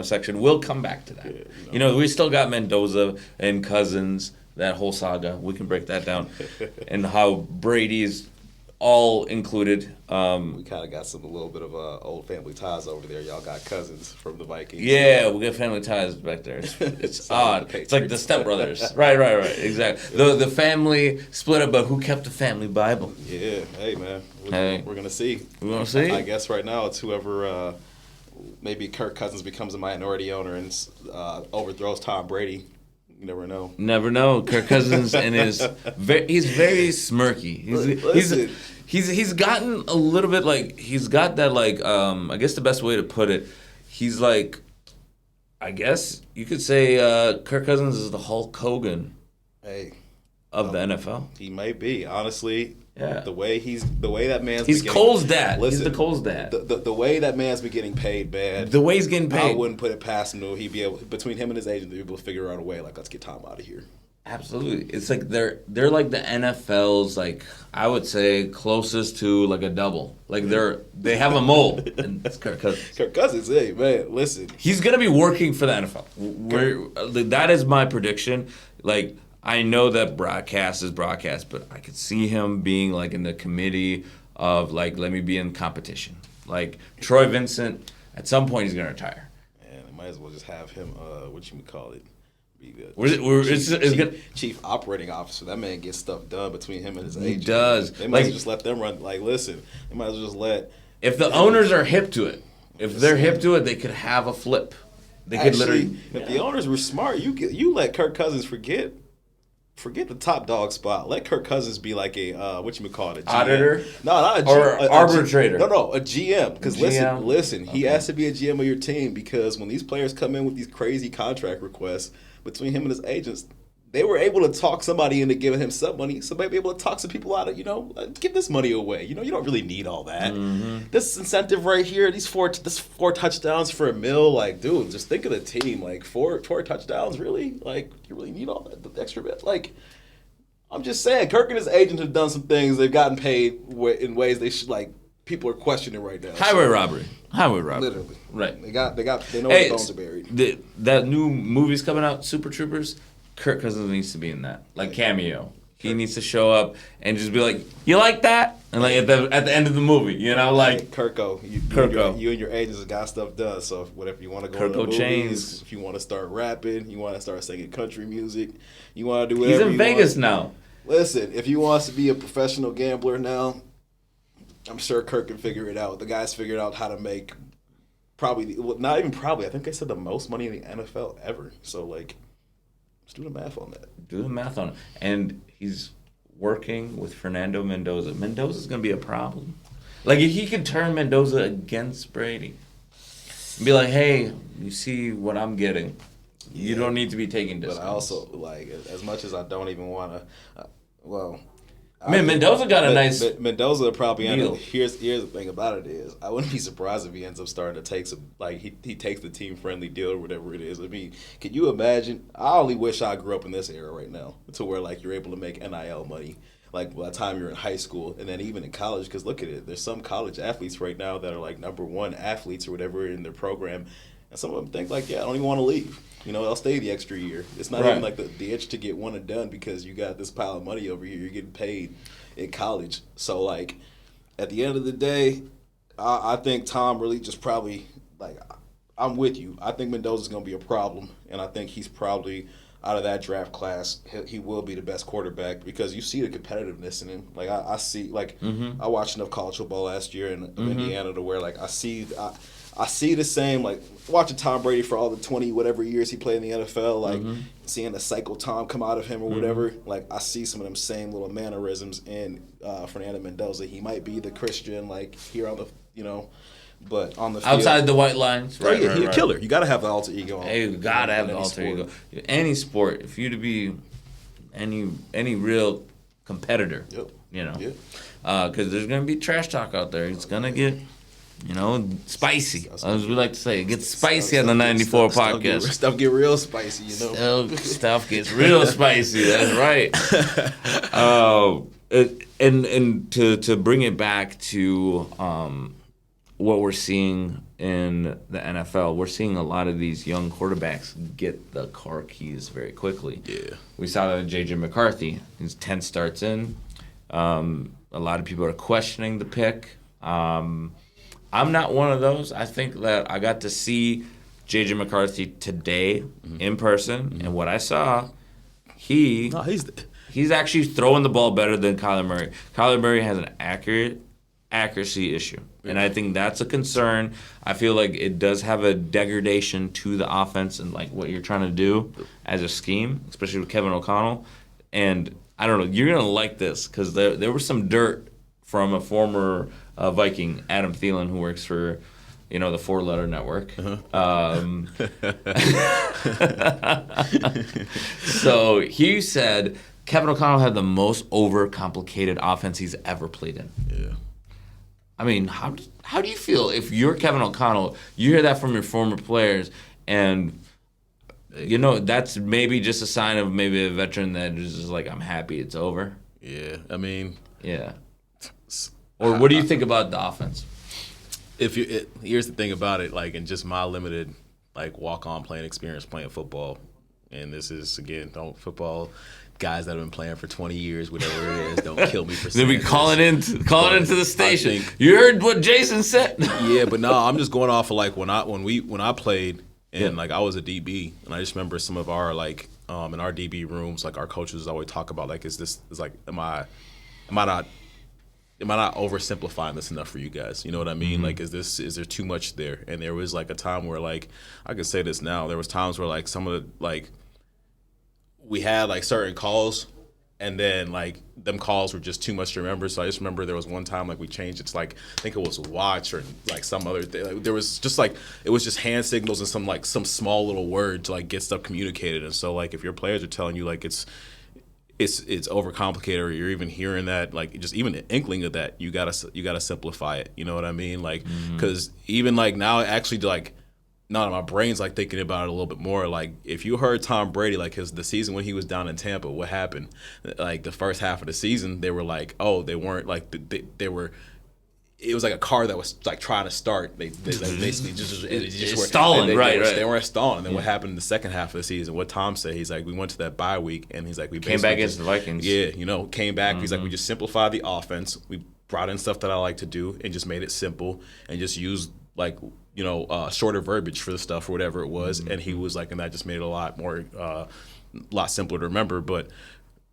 section. We'll come back to that. Yeah, we still got Mendoza and Cousins, that whole saga. We can break that down. And how Brady's all included. We kind of got a little bit of old family ties over there. Y'all got Cousins from the Vikings. Yeah, we got family ties back there. It's odd. It's like the Step Brothers. Right. Exactly. The family split up, but who kept the family Bible? Yeah. Hey, man. We're going to see. We're going to see? I guess right now it's whoever, maybe Kirk Cousins becomes a minority owner and overthrows Tom Brady. You never know. Never know. Kirk Cousins and he's very smirky. He's gotten a little bit like he's got that like I guess the best way to put it, he's like I guess you could say Kirk Cousins is the Hulk Hogan of the NFL. He may be, honestly. Yeah. The way that man's he's Cole's dad. He's the Cole's dad. The way that man's been getting paid, man. The way he's getting paid. I wouldn't put it past him. He'd be able, between him and his agent, they'd be able to figure out a way. Like, let's get Tom out of here. Absolutely. It's like they're like the NFL's, like, I would say closest to like a double. Like they have a mold. And it's Kirk Cousins. Kirk Cousins, hey man, listen. He's gonna be working for the NFL. That is my prediction. Like, I know that broadcast is broadcast, but I could see him being like in the committee of like, let me be in competition. Like Troy Vincent, at some point he's gonna retire. Man, I might as well just have him. What you call it? Be good. Chief operating officer. That man gets stuff done between him and his agent. He does. They might as well just let them run. Like, listen, they might as well just let. If the owners are hip to it, they could have a flip. They could literally. If the owners were smart, you let Kirk Cousins forget the top dog spot. Let Kirk Cousins be like a a GM. Auditor? No, not a GM. Or arbitrator. No, a GM. Because listen, he has to be a GM of your team because when these players come in with these crazy contract requests between him and his agents, they were able to talk somebody into giving him some money. So maybe able to talk some people out of, give this money away. You don't really need all that. Mm-hmm. This incentive right here, this four touchdowns for $1 million. Like, dude, just think of the team. Like, four touchdowns, really? Like, you really need all that the extra bit? Like, I'm just saying, Kirk and his agent have done some things. They've gotten paid in ways they should, like, people are questioning right now. Highway robbery. Literally. Right. They know where the bones are buried. That new movie's coming out, Super Troopers. Kirk Cousins needs to be in that, like cameo. He needs to show up and just be like, "You like that?" And like at the end of the movie, like Kirko, you and your agents have got stuff done. So whatever you want to go to the movies, Chains. If you want to start rapping, you want to start singing country music, you want to do whatever. He's in Vegas now. Listen, if he wants to be a professional gambler now, I'm sure Kirk can figure it out. The guy's figured out how to make not even probably. I think they said the most money in the NFL ever. So like. Let's do the math on that. Do the math on it. And he's working with Fernando Mendoza. Mendoza's going to be a problem. Like, if he could turn Mendoza against Brady and be like, hey, you see what I'm getting. You don't need to be taking discounts. But I also, like, as much as I don't even want to, Mendoza got a nice Mendoza probably deal. Here's the thing about it is I wouldn't be surprised if he ends up starting to take some he takes the team friendly deal or whatever it is. I mean, can you imagine? I only wish I grew up in this era right now to where like you're able to make NIL money like by the time you're in high school and then even in college. Because look at it, there's some college athletes right now that are like #1 athletes or whatever in their program, and some of them think like, yeah, I don't even want to leave. I'll stay the extra year. It's not even like the itch to get one and done because you got this pile of money over here. You're getting paid in college. So, like, at the end of the day, I think Tom really just probably, like, I'm with you. I think Mendoza's going to be a problem, and I think he's probably, out of that draft class, he will be the best quarterback because you see the competitiveness in him. Like, I see, like, I watched enough college football last year in Indiana to where, like, I see the same, like, watching Tom Brady for all the 20 whatever years he played in the NFL, like, seeing the cycle Tom come out of him or whatever, like, I see some of them same little mannerisms in Fernando Mendoza. He might be the Christian, like, here on the, but on the field. Outside the white lines. Right, he's a killer. You got to have the alter ego. Hey, you got to have the alter ego. Any sport, if you to be any real competitor, because there's going to be trash talk out there. It's going to get... spicy. As we like to say, it gets spicy on the 94 podcast. Stuff get real spicy, Stuff gets real spicy. That's right. And to bring it back to what we're seeing in the NFL, we're seeing a lot of these young quarterbacks get the car keys very quickly. Yeah, we saw that in J.J. McCarthy. He's 10 starts in. A lot of people are questioning the pick. I'm not one of those. I think that I got to see J.J. McCarthy today in person, and what I saw, he's actually throwing the ball better than Kyler Murray. Kyler Murray has an accuracy issue, and I think that's a concern. I feel like it does have a degradation to the offense and like what you're trying to do as a scheme, especially with Kevin O'Connell. And I don't know, you're going to like this because there was some dirt from a former Viking, Adam Thielen, who works for, the 4-letter network. So he said Kevin O'Connell had the most overcomplicated offense he's ever played in. Yeah. I mean, how do you feel if you're Kevin O'Connell, you hear that from your former players, and that's maybe just a sign of maybe a veteran that is just like, I'm happy it's over. Yeah, I mean, yeah. Or what do you think about the offense? Here's the thing about it, like in just my limited walk-on playing experience playing football, and this is again football guys that have been playing for 20 years, whatever it is, don't kill me for saying They'll be calling into the station. Think, you heard what Jason said? Yeah, but no, I'm just going off of when I played and I was a DB, and I just remember some of our in our DB rooms, like our coaches always talk about am I not oversimplifying this enough for you guys? You know what I mean? Like, is there too much there? And there was like a time where I can say this now. There was times where some of the we had certain calls, and then them calls were just too much to remember. So I just remember there was one time we changed it to I think it was watch or some other thing. There was just it was just hand signals and some small little word to get stuff communicated. And so if your players are telling you it's overcomplicated, or you're even hearing that just even an inkling of that, you gotta simplify it. You know what I mean? Because even now actually now my brain's thinking about it a little bit more. If you heard Tom Brady the season when he was down in Tampa, what happened? The first half of the season, they were they weren't they were. It was like a car that was trying to start. They basically just were stalling, They weren't stalling. And then what happened in the second half of the season? What Tom said, he's we went to that bye week, and he's we came back against the Vikings. Yeah, came back. He's we just simplified the offense. We brought in stuff that I like to do and just made it simple and just used shorter verbiage for the stuff or whatever it was. And he was and that just made it a lot simpler to remember. But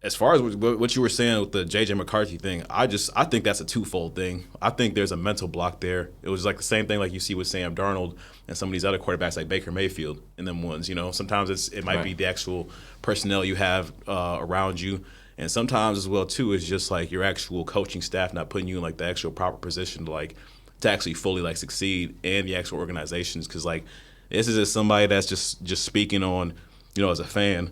as far as what you were saying with the J.J. McCarthy thing, I think that's a twofold thing. I think there's a mental block there. It was the same thing you see with Sam Darnold and some of these other quarterbacks like Baker Mayfield and them ones. Sometimes it might be the actual personnel you have around you. And sometimes as well, too, it's just your actual coaching staff not putting you in the actual proper position to actually fully succeed, and the actual organizations. Because this is just somebody that's just speaking on, as a fan.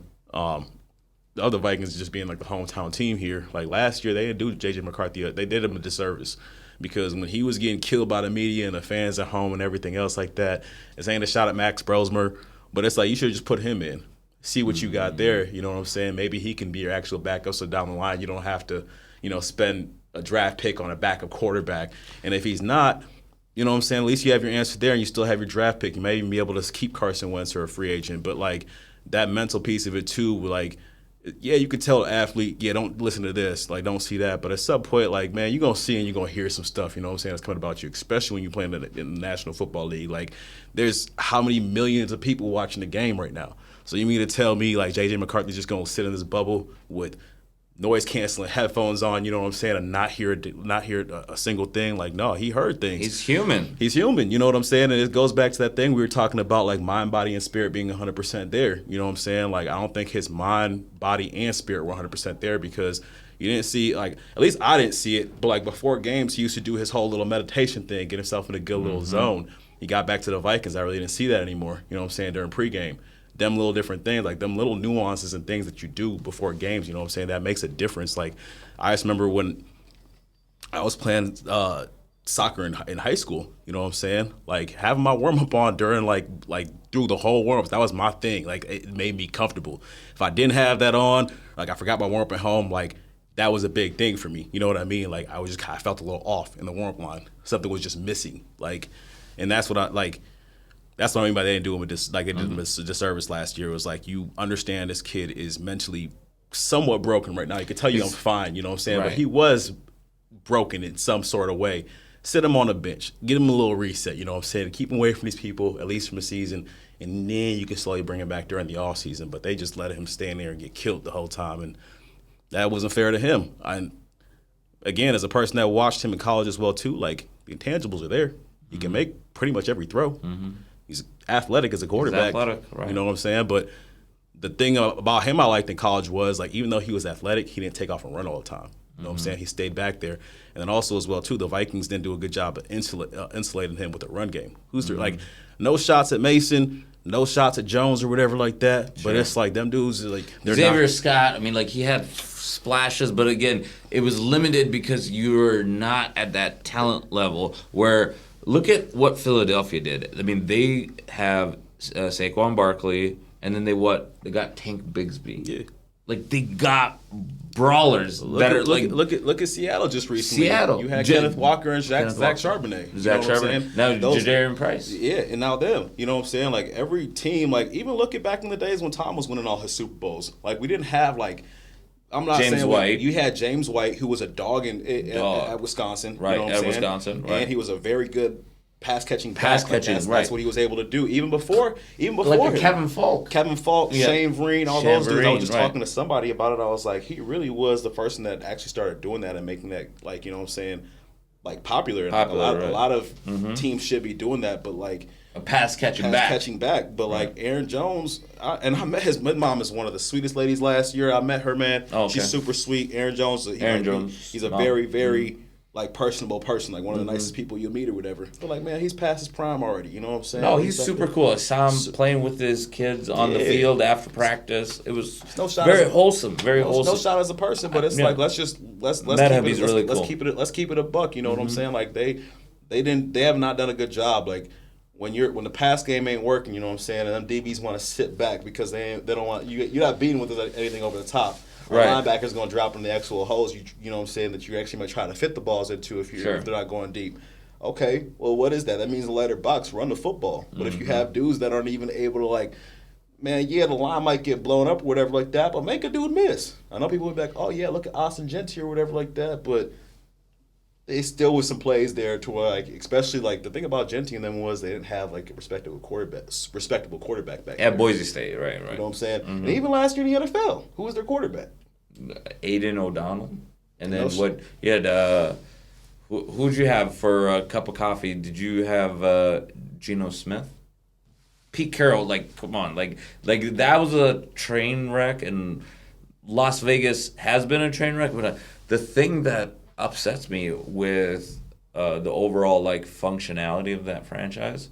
The other Vikings just being the hometown team here. Last year, they didn't do J.J. McCarthy. They did him a disservice, because when he was getting killed by the media and the fans at home and everything else like that, it's ain't a shot at Max Brosmer, but it's you should just put him in, see what you got there. You know what I'm saying? Maybe he can be your actual backup, so down the line you don't have to, spend a draft pick on a backup quarterback. And if he's not, you know what I'm saying, at least you have your answer there and you still have your draft pick. You may even be able to keep Carson Wentz or a free agent. But that mental piece of it too, yeah, you could tell the athlete, yeah, don't listen to this, don't see that. But at some point, man, you're going to see and you're going to hear some stuff, you know what I'm saying, that's coming about you, especially when you're playing in the National Football League. There's how many millions of people watching the game right now. So you mean to tell me, J.J. McCarthy's just going to sit in this bubble with noise-canceling headphones on, you know what I'm saying, and not hear a single thing? No, he heard things. He's human, you know what I'm saying? And it goes back to that thing we were talking about, mind, body, and spirit being 100% there. You know what I'm saying? I don't think his mind, body, and spirit were 100% there, because you didn't see, at least I didn't see it, but before games, he used to do his whole little meditation thing, get himself in a good little zone. He got back to the Vikings. I really didn't see that anymore, you know what I'm saying, during pregame. Them little different things, them little nuances and things that you do before games, you know what I'm saying, that makes a difference. I just remember when I was playing soccer in high school, you know what I'm saying, having my warm-up on during through the whole warm-up, that was my thing. It made me comfortable. If I didn't have that on, I forgot my warm-up at home, that was a big thing for me, you know what I mean? I felt a little off in the warm-up line. Something was just missing, and that's what that's what I mean by they didn't do him a they did him a disservice last year. It was you understand this kid is mentally somewhat broken right now. He could tell you I'm fine, you know what I'm saying? Right. But he was broken in some sort of way. Sit him on the bench. Get him a little reset, you know what I'm saying? Keep him away from these people, at least from the season, and then you can slowly bring him back during the offseason. But they just let him stand there and get killed the whole time, and that wasn't fair to him. Again, as a person that watched him in college as well, too, the intangibles are there. He can make pretty much every throw. He's athletic as a quarterback. He's athletic, right. You know what I'm saying? But the thing about him I liked in college was, even though he was athletic, he didn't take off and run all the time. You know what I'm saying? He stayed back there. And then also as well, too, the Vikings didn't do a good job of insulating him with the run game. No shots at Mason, no shots at Jones or whatever like that. Sure. But it's them dudes, they're Xavier Scott, he had splashes, but again, it was limited because you were not at that talent level where – look at what Philadelphia did. They have Saquon Barkley and then they got Tank Bigsby. Yeah. Like they got brawlers Look at Seattle just recently. Seattle. You had Kenneth Walker and Zach Charbonnet. Zach Charbonnet. Now Jadarian Price. Yeah, and now them. You know what I'm saying? Like every team, like even looking back in the days when Tom was winning all his Super Bowls, like we didn't have like. I'm not James saying White. You had James White, who was a dog at Wisconsin. Right, you know what I'm saying? Wisconsin. Right. And he was a very good pass catching. That's what he was able to do. Even before like Kevin Falk, Shane Vereen, all those dudes. I was just right. talking to somebody about it. I was like, he really was the person that actually started doing that and making that, like, you know what I'm saying, like popular. And a lot of teams should be doing that, but like a pass catching back. But like Aaron Jones, I met his mom is one of the sweetest ladies last year. I met her, man. Oh, okay. She's super sweet. Aaron Jones. He's a very, very like personable person, like one of the nicest people you'll meet or whatever. But like, man, he's past his prime already. You know what I'm saying? No, he's super cool. I saw him playing with his kids on the field after practice. It was very wholesome. No shot as a person, but it's like let's keep it a buck. You know what I'm saying? Like they have not done a good job. Like when the pass game ain't working, you know what I'm saying, and them DBs want to sit back because they don't want you're not beating with anything over the top. Right. Linebacker's going to drop in the actual holes, you know what I'm saying, that you actually might try to fit the balls into if they're not going deep. Okay, well, what is that? That means the letterbox, run the football. But if you have dudes that aren't even able to, like, man, yeah, the line might get blown up or whatever like that, but make a dude miss. I know people would be like, oh, yeah, look at Austin Gentry or whatever like that, but they still with some plays there to where, like, especially, like, the thing about Gentry and them was they didn't have, like, a respectable quarterback back at Boise State, right. You know what I'm saying? And even last year in the NFL, who was their quarterback? Aiden O'Donnell. And then you had, who'd you have for a cup of coffee? Did you have Geno Smith? Pete Carroll, like, come on. Like that was a train wreck, and Las Vegas has been a train wreck. But the thing that upsets me with the overall, like, functionality of that franchise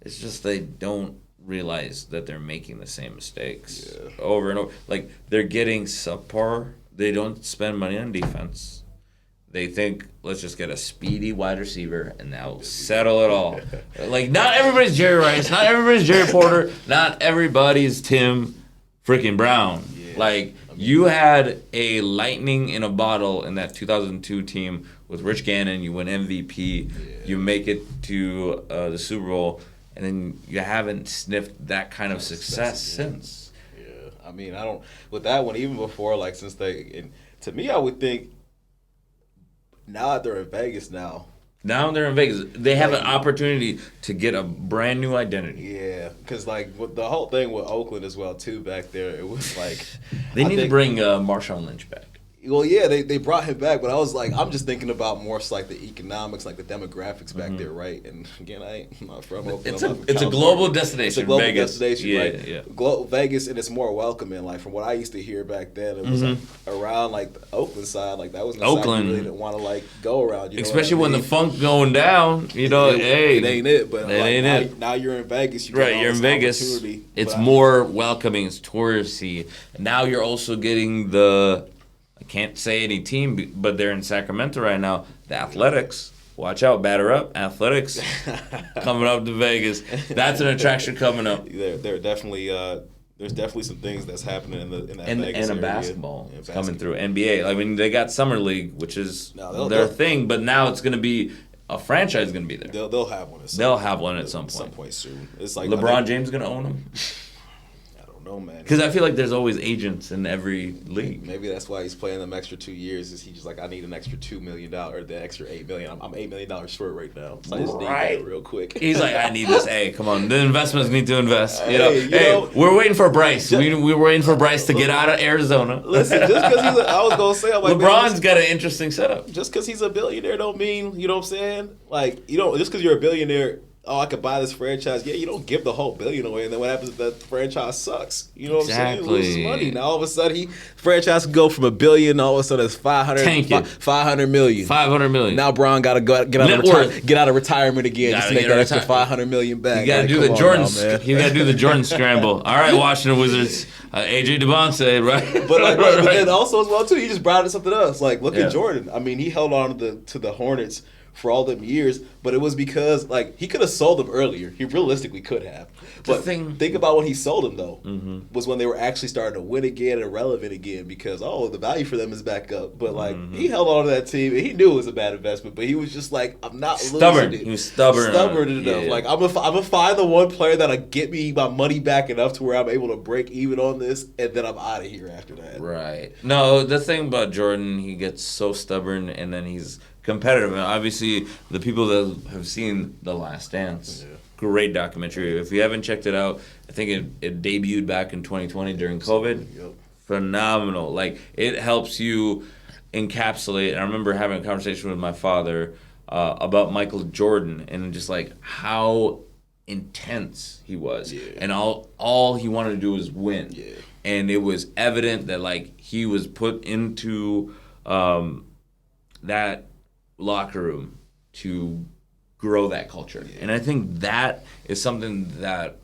is just they don't realize that they're making the same mistakes over and over. Like, they're getting subpar. They don't spend money on defense. They think, let's just get a speedy wide receiver and that'll settle it all. Like, not everybody's Jerry Rice, not everybody's Jerry Porter, not everybody's Tim freaking Brown. Yeah. Like, you had a lightning in a bottle in that 2002 team with Rich Gannon. You win MVP. Yeah. You make it to the Super Bowl. And then you haven't sniffed that kind of success since. Yeah, I mean, I don't with that one even before, like, since to me, I would think now that they're in Vegas now. Now they're in Vegas. They have an opportunity to get a brand new identity. Yeah, because like with the whole thing with Oakland as well too back there, it was like they need to bring Marshawn Lynch back. Well, yeah, they brought him back, but I was like, I'm just thinking about more so like the economics, like the demographics back there, right? And again, I'm not from Oakland. It's a global destination. It's a global Vegas. destination, right? Yeah. Vegas, and it's more welcoming. Like from what I used to hear back then, it was like around like the Oakland side, like that was the side you really didn't want to like go around. You know especially when the funk going down, you know, it ain't it. But now you're in Vegas, you're in Vegas. It's more welcoming. It's touristy. Now you're also getting I can't say any team, but they're in Sacramento right now. The Athletics. Watch out, batter up. Athletics coming up to Vegas. That's an attraction coming up. They're definitely there's definitely some things that's happening in that Vegas and area. Basketball coming through. NBA. I mean, they got Summer League, which is their thing, but now it's going to be a franchise going to be there. They'll have one. They'll have one at some point. Some point soon. It's like LeBron James going to own them. No, man. Because I feel like there's always agents in every league. Maybe that's why he's playing them extra 2 years. Is he just like, I need an extra $2 million or the extra $8 million? I'm $8 million short right now. So I just need that real quick. He's like, I need this. Hey, come on, the investments need to invest. We're waiting for Bryce. We're waiting for Bryce to get out of Arizona. Listen, just because I was gonna say, I'm like, LeBron's got an interesting setup. Just because he's a billionaire don't mean, you know what I'm saying? Like, you know, just because you're a billionaire. Oh, I could buy this franchise. Yeah, you don't give the whole billion away, and then what happens if that franchise sucks? You know what I'm saying? You lose money. Now all of a sudden, franchise can go from $1 billion, all of a sudden it's $500 million. $500 million. Now Bron got to get out of retirement again just to make that extra $500 million back. You got to do the Jordan. You got to do the Jordan scramble. All right, Washington Wizards. AJ Devontae, right? But then also as well too, he just brought in something else. Like look at Jordan. I mean, he held on to the Hornets for all them years, but it was because like he could have sold them earlier. He realistically could have. But think about when he sold them though, was when they were actually starting to win again and relevant again because the value for them is back up. But like he held on to that team and he knew it was a bad investment, but he was just like, I'm not stubborn. losing it. He was stubborn enough. Yeah. Like I'm gonna find the one player that'll get me my money back enough to where I'm able to break even on this, and then I'm out of here after that. Right. No, the thing about Jordan, he gets so stubborn, and then he's competitive. And obviously, the people that have seen The Last Dance, great documentary. If you haven't checked it out, I think it debuted back in 2020 during COVID. Yep. Phenomenal. Like, it helps you encapsulate. And I remember having a conversation with my father about Michael Jordan and just like how intense he was. Yeah. And all he wanted to do was win. Yeah. And it was evident that like he was put into that locker room to grow that culture. Yeah. And I think that is something that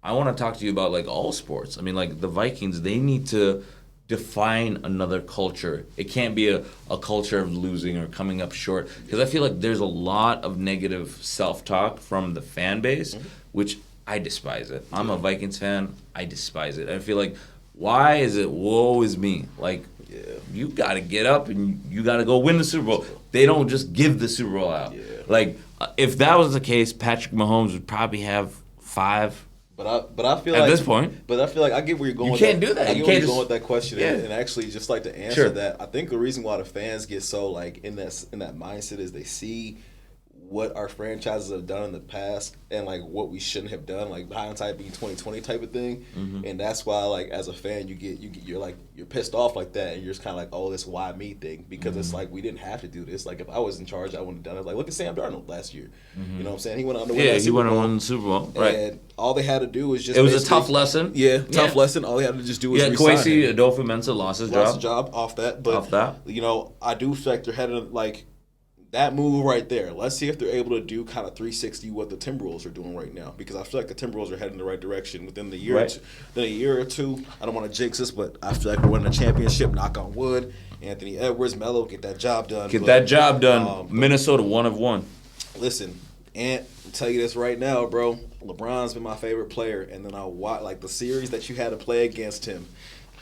I want to talk to you about, like all sports. I mean, like the Vikings, they need to define another culture. It can't be a culture of losing or coming up short. Because I feel like there's a lot of negative self-talk from the fan base, which I despise it. I'm a Vikings fan. I despise it. I feel like, why is it woe is me? Like, you got to get up and you got to go win the Super Bowl. They don't just give the Super Bowl out. Yeah. Like, if that was the case, Patrick Mahomes would probably have 5. But I feel at like this point. But I feel like I get where you're going. You can't do that. I get where you're going with that question, and actually, just like to answer that, I think the reason why the fans get so like in that mindset is they see what our franchises have done in the past and like what we shouldn't have done, like hindsight being 2020 type of thing, and that's why like as a fan you're pissed off like that, and you're just kind of like, oh, this why me thing, because it's like we didn't have to do this. Like if I was in charge, I wouldn't have done it. Like look at Sam Darnold last year, you know what I'm saying? He went on to win that Super Bowl. He went on the Super Bowl, right? And all they had to do was just it was a tough lesson. Tough lesson. All they had to just do was Kwesi Adolfo-Mensah lost his job off that, but you know I do feel like they're headed like. That move right there. Let's see if they're able to do kind of 360 what the Timberwolves are doing right now, because I feel like the Timberwolves are heading in the right direction within the year. Then a year or two. I don't want to jinx this, but I feel like we're winning a championship. Knock on wood. Anthony Edwards, Melo, get that job done. Minnesota 1 of 1. Listen, Ant, I'll tell you this right now, bro. LeBron's been my favorite player, and then I watch like the series that you had to play against him.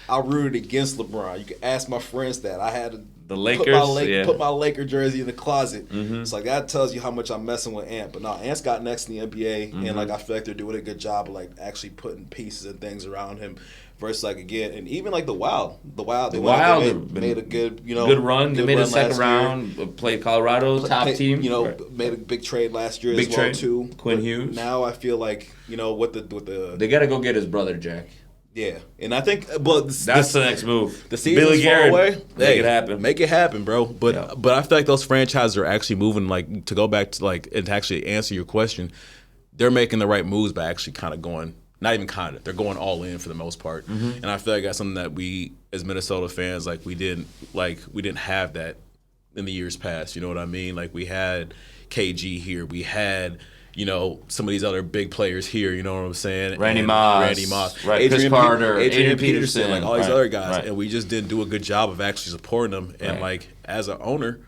I rooted against LeBron. You can ask my friends that. I had to put my Laker jersey in the closet. It's like that tells you how much I'm messing with Ant. But no, Ant's got next in the NBA, and like I feel like they're doing a good job of like actually putting pieces and things around him. Versus like again, and even like the Wild made a good good run. They made a second round, played Colorado top team. You know, made a big trade last year as well too. Quinn Hughes. Now I feel like with the they got to go get his brother Jack. Yeah, and I think, but that's the next move. The season's far away. Make it happen. Make it happen, bro. But I feel like those franchises are actually moving. Like to go back to like and to actually answer your question, they're making the right moves by actually kind of going. Not even kind of. They're going all in for the most part. And I feel like that's something that we, as Minnesota fans, we didn't have that in the years past. You know what I mean? Like we had KG here. We had. Some of these other big players here, you know what I'm saying? Randy Moss. Right. Chris Carter, Adrian Peterson, like all these other guys. Right. And we just didn't do a good job of actually supporting them. And like as an owner,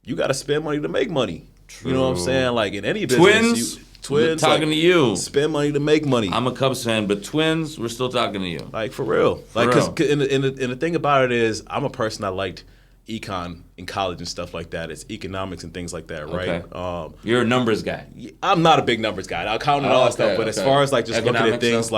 you got to spend money to make money. True. You know what I'm saying? Like in any business. Twins, talking to you. Spend money to make money. I'm a Cubs fan, but Twins, we're still talking to you. Like for real. And the thing about it is, I'm a person that liked econ in college and stuff like that. It's economics and things like that, right? Okay. You're a numbers guy. I'm not a big numbers guy. I'll count all that stuff, but as far as like just looking at things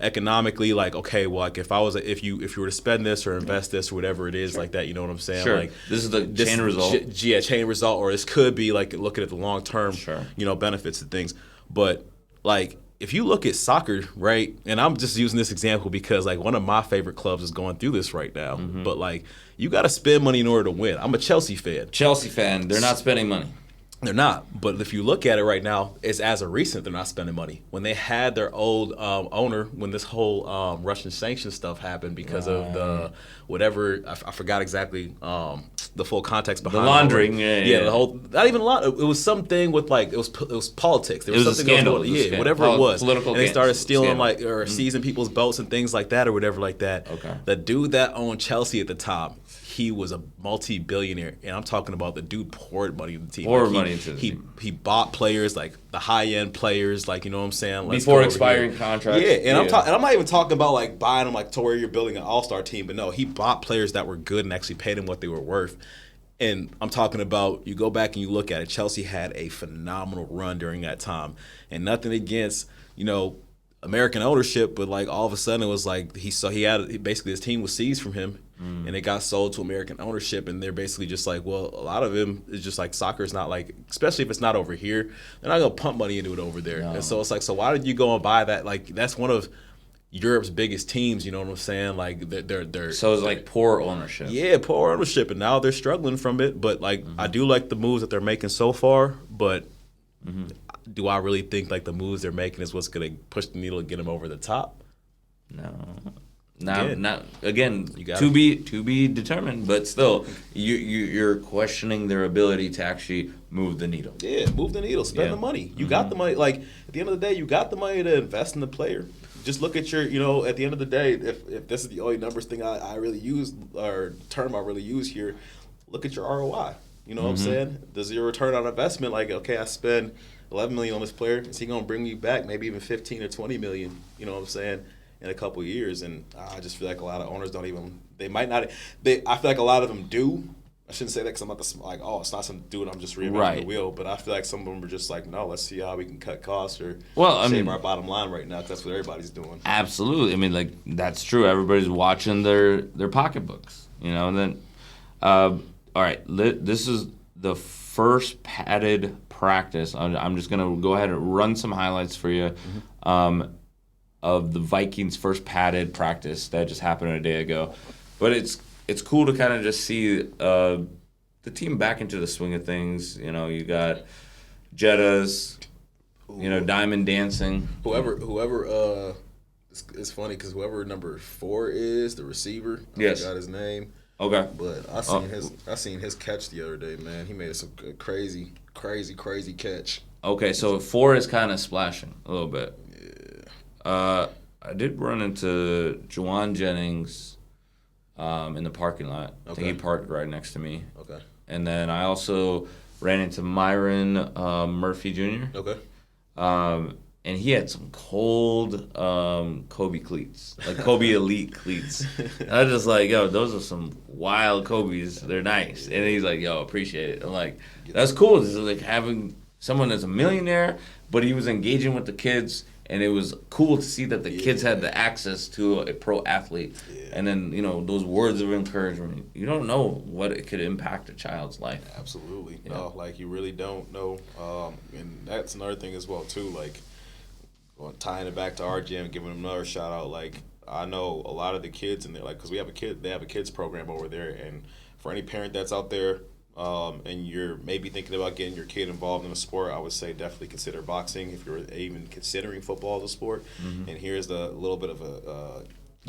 economically, like okay, well, like if you were to spend this or invest this or whatever it is like that, you know what I'm saying? Sure. Like this is the chain result. Chain result, or this could be like looking at the long term, benefits and things. But like if you look at soccer, right, and I'm just using this example because like one of my favorite clubs is going through this right now, but like you got to spend money in order to win. I'm a Chelsea fan. They're not spending money. They're not. But if you look at it right now, it's as of recent they're not spending money. When they had their old owner, when this whole Russian sanction stuff happened because of the whatever, I forgot exactly the full context behind the laundering. The whole, not even a lot. It was something with like it was politics. There was something a scandal. Whatever it was. Political. And they started stealing or seizing people's boats and things like that or whatever like that. Okay. The dude that owned Chelsea at the top, he was a multi-billionaire, and I'm talking about the dude poured money into the team. Poured money into the team. He bought players, like the high-end players, like, you know what I'm saying? Before expiring contracts. Yeah, and I'm not even talking about like buying them like to where you're building an all-star team, but no, he bought players that were good and actually paid them what they were worth. And I'm talking about, you go back and you look at it, Chelsea had a phenomenal run during that time. And nothing against, American ownership, but like all of a sudden it was like basically his team was seized from him, and it got sold to American ownership, and they're basically just like, well, a lot of him is just like, soccer is not like, especially if it's not over here, they're not gonna pump money into it over there. No. And so it's like, so why did you go and buy that? Like, that's one of Europe's biggest teams, you know what I'm saying? Like they're so it's like poor ownership. Yeah, poor ownership, and now they're struggling from it. But like, I do like the moves that they're making so far, but. Do I really think like the moves they're making is what's going to push the needle and get them over the top? No, not again. To be determined, but still, you're questioning their ability to actually move the needle. Yeah, move the needle, spend the money. You got the money. Like, at the end of the day, you got the money to invest in the player. Just look at your, at the end of the day, if this is the only numbers thing I really use, or term I really use here, look at your ROI. You know what I'm saying? Does your return on investment, like, okay, I spend $11 million on this player, is he going to bring me back maybe even 15 or 20 million, you know what I'm saying, in a couple of years? And I just feel like a lot of owners don't even, they might not, I feel like a lot of them do. I shouldn't say that because I'm not it's not some dude, I'm just reinventing the wheel. But I feel like some of them are just like, no, let's see how we can cut costs or save our bottom line right now, because that's what everybody's doing. Absolutely. I mean, like, that's true. Everybody's watching their pocketbooks, and then, all right, this is the first padded practice. I'm just going to go ahead and run some highlights for you of the Vikings' first padded practice that just happened a day ago. But it's cool to kind of just see the team back into the swing of things. You got Jettas, diamond dancing. Whoever it's funny because whoever number 4 is, the receiver, I forgot his name. Okay. But I seen his catch the other day, man. He made some crazy catch. Okay, so 4 is kind of splashing a little bit. Yeah. I did run into Juwan Jennings in the parking lot. I think he parked right next to me. Okay. And then I also ran into Myron Murphy Jr. Okay. And he had some cold Kobe cleats, like Kobe Elite cleats. And I was just like, yo, those are some wild Kobe's. They're nice. And he's like, yo, appreciate it. I'm like, that's cool. This is like having someone that's a millionaire, but he was engaging with the kids. And it was cool to see that the kids had the access to a pro athlete. Yeah. And then, those words of encouragement. You don't know what it could impact a child's life. Absolutely. Yeah. No, like, you really don't know. And that's another thing as well, too. Like, tying it back to our gym, giving them another shout out. Like, I know a lot of the kids in there, like, because they have a kids program over there. And for any parent that's out there, and you're maybe thinking about getting your kid involved in a sport, I would say definitely consider boxing if you're even considering football as a sport. Mm-hmm. And here's the little bit of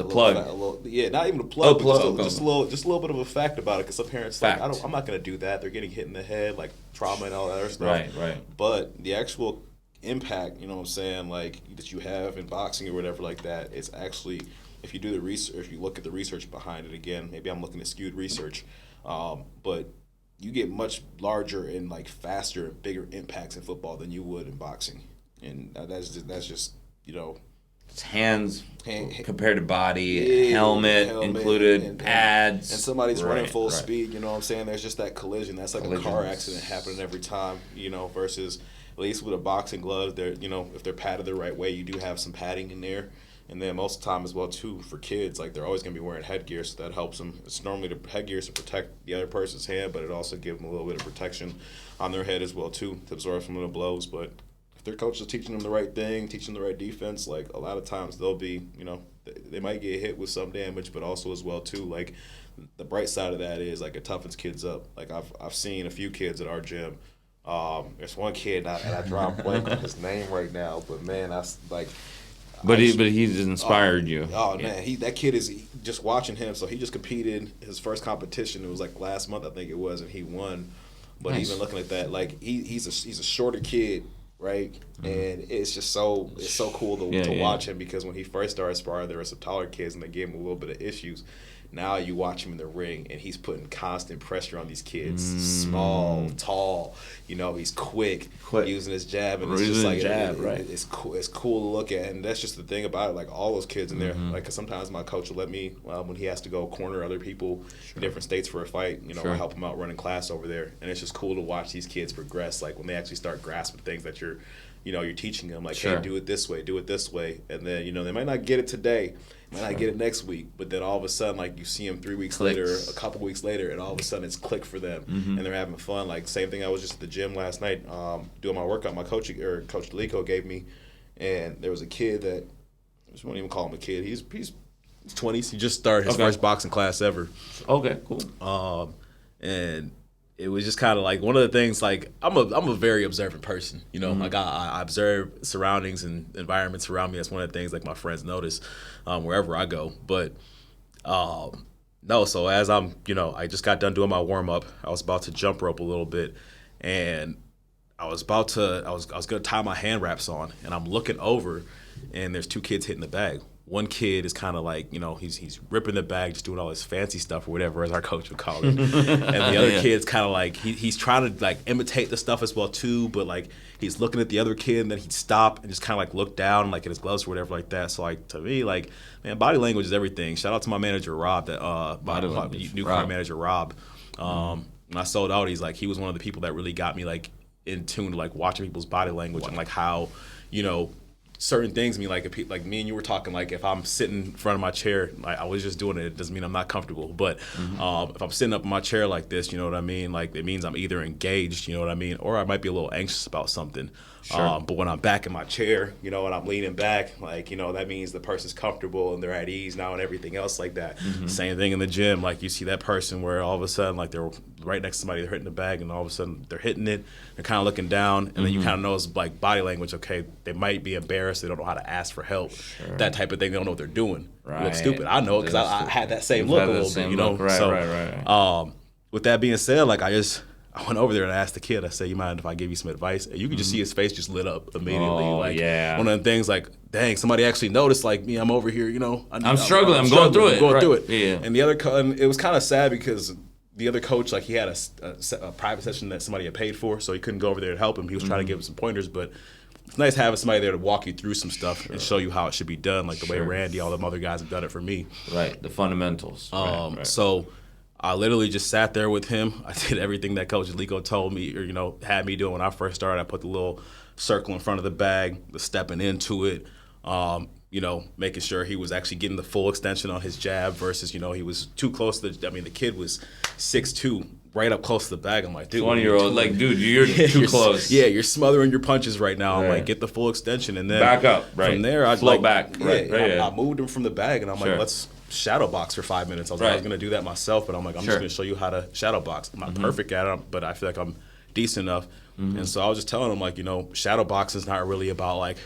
plug. Not even a plug, but just a little bit of a fact about it, because some parents like, I'm not going to do that. They're getting hit in the head, like trauma and all that other stuff. Right. But the actual impact, you know what I'm saying, like, that you have in boxing or whatever like that, it's actually, if you do the research, if you look at the research behind it, again, maybe I'm looking at skewed research, but you get much larger and like faster and bigger impacts in football than you would in boxing, and that's just it's hands compared to body, helmet included, and pads, and somebody's running full speed. You know what I'm saying? There's just that collision. That's like a car accident happening every time. Versus at least with a boxing glove, they're if they're padded the right way, you do have some padding in there. And then most of the time as well, too, for kids, like, they're always going to be wearing headgear, so that helps them. It's normally the headgear is to protect the other person's hand, but it also gives them a little bit of protection on their head as well, too, to absorb some of the blows. But if their coach is teaching them the right thing, teaching them the right defense, like, a lot of times they'll be, they might get hit with some damage, but also as well, too, like, the bright side of that is, like, it toughens kids up. Like, I've seen a few kids at our gym. There's one kid, and I draw a blank on his name right now, but, man, that's, like – But he's inspired you. Oh man, that kid is just watching him. So he just competed his first competition. It was like last month, I think it was, and he won. But nice. Even looking at that, like he's a shorter kid, right? Mm-hmm. And it's just so cool to watch him, because when he first started sparring, there were some taller kids and they gave him a little bit of issues. Now you watch him in the ring, and he's putting constant pressure on these kids. Small, tall. He's quick, using his jab, and it's just like it's cool. It's cool to look at, and that's just the thing about it. Like all those kids in there. Like sometimes my coach will let me when he has to go corner other people in different states for a fight. I help him out running class over there, and it's just cool to watch these kids progress. Like when they actually start grasping things that you're teaching them. Like, hey, do it this way, and then they might not get it today. Might not get it next week, but then all of a sudden, like, you see them 3 weeks later, a couple weeks later, and all of a sudden it's click for them, and they're having fun. Like, same thing, I was just at the gym last night doing my workout. My Coach Delico gave me, and there was a kid that, I won't even call him a kid. He's 20s. He just started his first boxing class ever. Okay, cool. And it was just kind of like one of the things, like, I'm a very observant person, like I observe surroundings and environments around me. That's one of the things like my friends notice wherever I go. But no, so as I'm, I just got done doing my warm up. I was about to jump rope a little bit, and I was going to tie my hand wraps on, and I'm looking over, and there's two kids hitting the bag. One kid is kind of like, he's ripping the bag, just doing all this fancy stuff or whatever, as our coach would call it. And the other kid's kind of like, he's trying to like imitate the stuff as well too, but like he's looking at the other kid, and then he'd stop and just kind of like look down like at his gloves or whatever like that. So like to me, like, man, body language is everything. Shout out to my manager Rob, my new car manager Rob. When I sold out, he was one of the people that really got me like in tune to like watching people's body language and like how certain things. I mean, like me and you were talking, like if I'm sitting in front of my chair, like I was just doing it doesn't mean I'm not comfortable. But if I'm sitting up in my chair like this, you know what I mean? Like it means I'm either engaged, you know what I mean? Or I might be a little anxious about something. Sure. But when I'm back in my chair, and I'm leaning back, like, that means the person's comfortable and they're at ease now and everything else like that. Same thing in the gym. Like you see that person where all of a sudden, like they're right next to somebody, they're hitting the bag, and all of a sudden they're hitting it, they're kind of looking down, and then you kind of know it's like body language. Okay, they might be embarrassed, they don't know how to ask for help, that type of thing. They don't know what they're doing. Right. They look stupid. I know, because I had that same look a little bit, Right. With that being said, like I went over there and I asked the kid, I said, you mind if I give you some advice? And you could just see his face just lit up immediately. One of the things, like, dang, somebody actually noticed, like, me, I'm over here, I'm struggling. I'm going through it. Yeah. And the other, and it was kind of sad because the other coach, like, he had a private session that somebody had paid for, so he couldn't go over there to help him. He was trying to give him some pointers, but it's nice having somebody there to walk you through some stuff and show you how it should be done, like the way Randy, all them other guys have done it for me. Right, the fundamentals. So I literally just sat there with him. I did everything that Coach Delico told me, or had me doing when I first started. I put the little circle in front of the bag, the stepping into it, making sure he was actually getting the full extension on his jab versus, he was too close to the kid was 6'2", right up close to the bag. I'm like, dude, 20-year-old, like, dude, you're too close. Yeah, you're smothering your punches right now. I'm like, get the full extension, and then back up. Right. From there, I float back. I moved him from the bag, and I'm like, let's shadow box for 5 minutes. I was going to do that myself, but I'm like, I'm just going to show you how to shadow box. I'm not perfect at it, but I feel like I'm decent enough. And so I was just telling him, like, shadow box is not really about like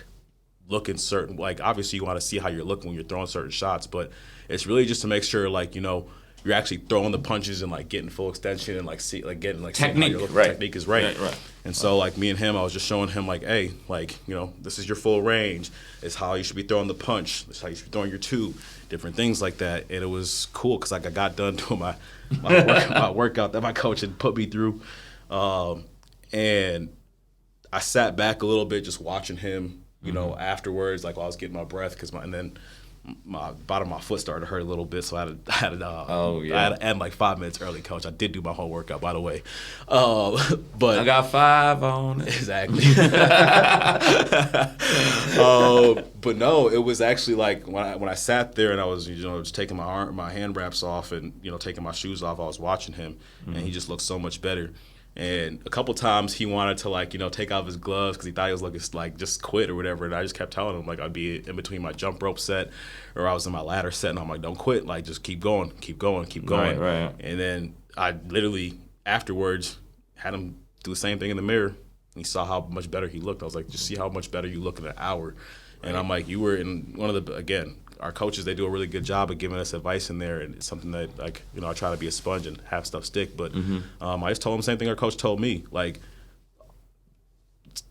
looking certain, like obviously you want to see how you're looking when you're throwing certain shots, but it's really just to make sure, like, you're actually throwing the punches and like getting full extension and like getting like technique, technique is right. And so like me and him, I was just showing him like, hey, like, this is your full range. It's how you should be throwing the punch. It's how you should be throwing your two, different things like that. And it was cool because like I got done doing my workout that my coach had put me through, and I sat back a little bit just watching him. Afterwards, like while I was getting my breath, and then my bottom of my foot started to hurt a little bit, so I had to end like 5 minutes early, Coach. I did do my whole workout, by the way. But I got 5 on it. Exactly. But no, it was actually like when I sat there and I was just taking my hand wraps off and taking my shoes off, I was watching him, and he just looked so much better. And a couple times he wanted to like take off his gloves because he thought he was looking like just quit or whatever. And I just kept telling him, like, I'd be in between my jump rope set or I was in my ladder set, and I'm like, don't quit, like just keep going. Right. And then I literally afterwards had him do the same thing in the mirror. And he saw how much better he looked. I was like, just see how much better you look in an hour. And I'm like, you were in one of the, again, our coaches, they do a really good job of giving us advice in there, and it's something that, like, I try to be a sponge and have stuff stick. But I just told him the same thing our coach told me, like,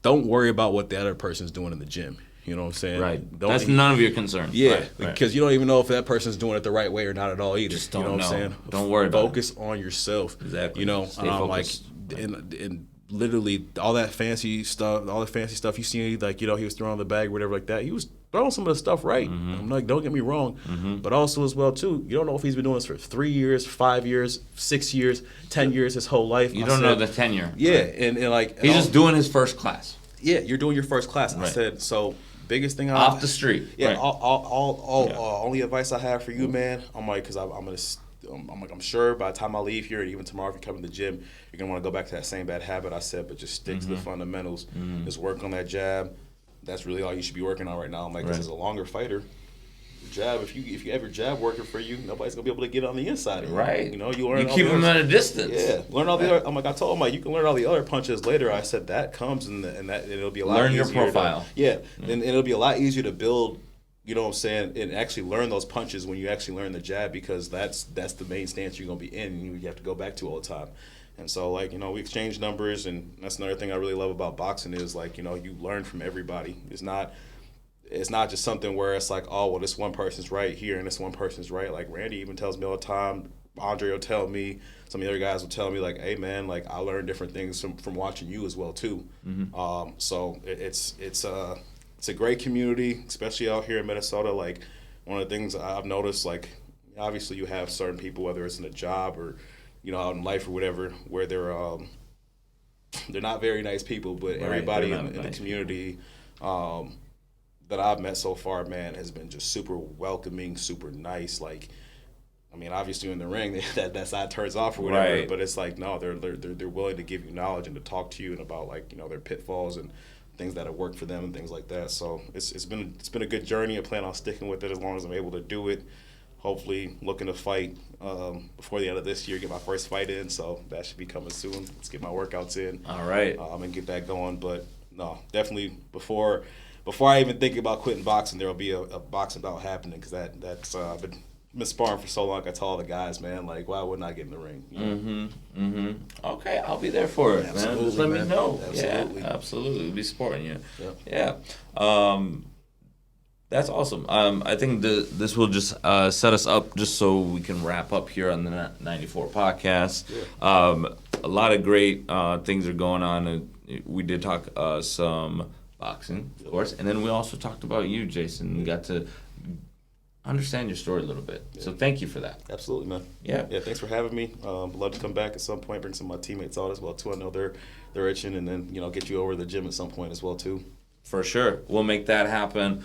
don't worry about what the other person's doing in the gym. You know what I'm saying? Right. That's none of your concern. Yeah, right. because you don't even know if that person's doing it the right way or not at all either. Just don't you know what I'm saying? Don't worry about it. Focus on yourself. Exactly. You know, Stay like, focused. and literally all that fancy stuff, you see, like, you know, he was throwing the bag or whatever like that. He was throwing some of the stuff right. I'm like, don't get me wrong. But also as well, too, you don't know if he's been doing this for 3 years, 5 years, 6 years, 10 years, his whole life. You don't know the tenure. Yeah, right. and like... He's just doing his first class. Yeah, you're doing your first class. Right. I said, so biggest thing... Off the street. Yeah, right. only advice I have for you, man, I'm like, because I'm sure by the time I leave here, and even tomorrow if you come to the gym, you're going to want to go back to that same bad habit I said, but just stick to the fundamentals. Just work on that jab. That's really all you should be working on right now. I'm like, this is a longer fighter. Jab, if you have your jab working for you, nobody's going to be able to get on the inside of you. Right. You know, you learn You keep him at a distance. Yeah. Learn all the other, I'm like, I told him, like, you can learn all the other punches later. I said, that comes and that it'll be a lot easier. Learn your profile. And it'll be a lot easier to build, you know what I'm saying, and actually learn those punches when you actually learn the jab, because that's the main stance you're going to be in and you have to go back to all the time. And so, like, you know, we exchange numbers, and that's another thing I really love about boxing is, like, you know, you learn from everybody. It's not just something where it's like, oh, well, this one person's right here and this one person's right. Like, Randy even tells me all the time, Andre will tell me, some of the other guys will tell me, like, hey, man, like, I learned different things from watching you as well, too. So it's a great community, especially out here in Minnesota. Like, one of the things I've noticed, like, obviously you have certain people, whether it's in a job or, you know, out in life or whatever, where they're not very nice people, but right, everybody in the community that I've met so far, man, has been just super welcoming, super nice. Like, I mean, obviously in the ring, that side turns off or whatever, right, but it's like, no, they're willing to give you knowledge and to talk to you and about, like, you know, their pitfalls and things that have worked for them and things like that. So it's been a good journey. I plan on sticking with it as long as I'm able to do it. Hopefully looking to fight before the end of this year, get my first fight in, so that should be coming soon. Let's get my workouts in. All right. And get that going. But no, definitely before I even think about quitting boxing, there will be a boxing bout happening, because that's I've been sparring for so long. I tell all the guys, man, like, why wouldn't I get in the ring? You know? Okay, I'll be there for it, man. Just let me know. Absolutely. Yeah, absolutely. We'll be supporting you. Yeah. That's awesome. I think this will just set us up just so we can wrap up here on the 94 podcast. Yeah. A lot of great things are going on. We did talk some boxing, of course, and then we also talked about you, Jason. We got to understand your story a little bit. Yeah. So thank you for that. Absolutely, man. Yeah. Thanks for having me. Love to come back at some point, bring some of my teammates out as well too. I know they're itching, and then, you know, get you over to the gym at some point as well too. For sure. We'll make that happen.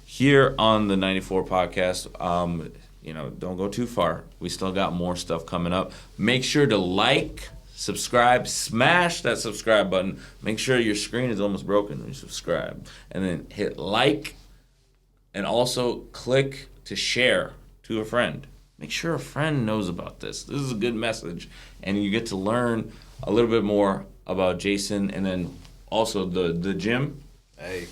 Here on the 94 podcast, you know, don't go too far. We still got more stuff coming up. Make sure to like, subscribe, smash that subscribe button. Make sure your screen is almost broken when you subscribe. And then hit like, and also click to share to a friend. Make sure a friend knows about this. This is a good message. And you get to learn a little bit more about Jason, and then also the gym. Hey,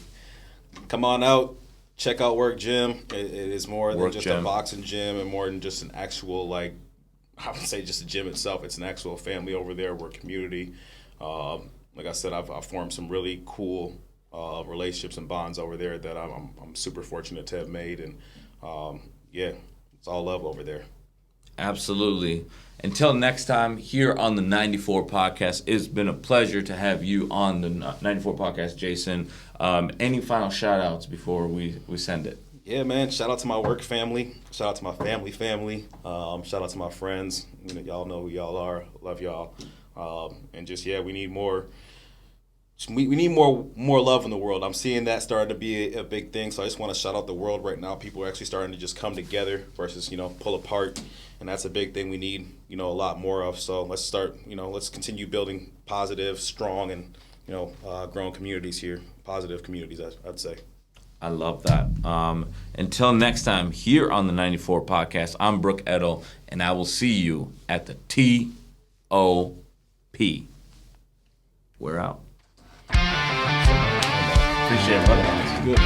come on out. Check out Work Gym. It is more than just a boxing gym, and more than just an actual, like, I would say just a gym itself. It's an actual family over there. We're a community. Like I said, I've formed some really cool relationships and bonds over there that I'm super fortunate to have made. And, yeah, it's all love over there. Absolutely. Until next time, here on the 94 podcast, it's been a pleasure to have you on the 94 podcast, Jason. Any final shout-outs before we send it? Yeah, man. Shout out to my work family. Shout out to my family. Shout out to my friends. You know, y'all know who y'all are. Love y'all. And just, yeah, we need more. We need more love in the world. I'm seeing that starting to be a big thing. So I just want to shout out the world right now. People are actually starting to just come together versus, you know, pull apart. And that's a big thing we need, you know, a lot more of. So let's start, you know, let's continue building positive, strong, and, you know, growing communities here. Positive communities, I'd say. I love that. Until next time, here on the 94 podcast, I'm Brook Edel, and I will see you at the TOP. We're out. Appreciate it, brother. Good.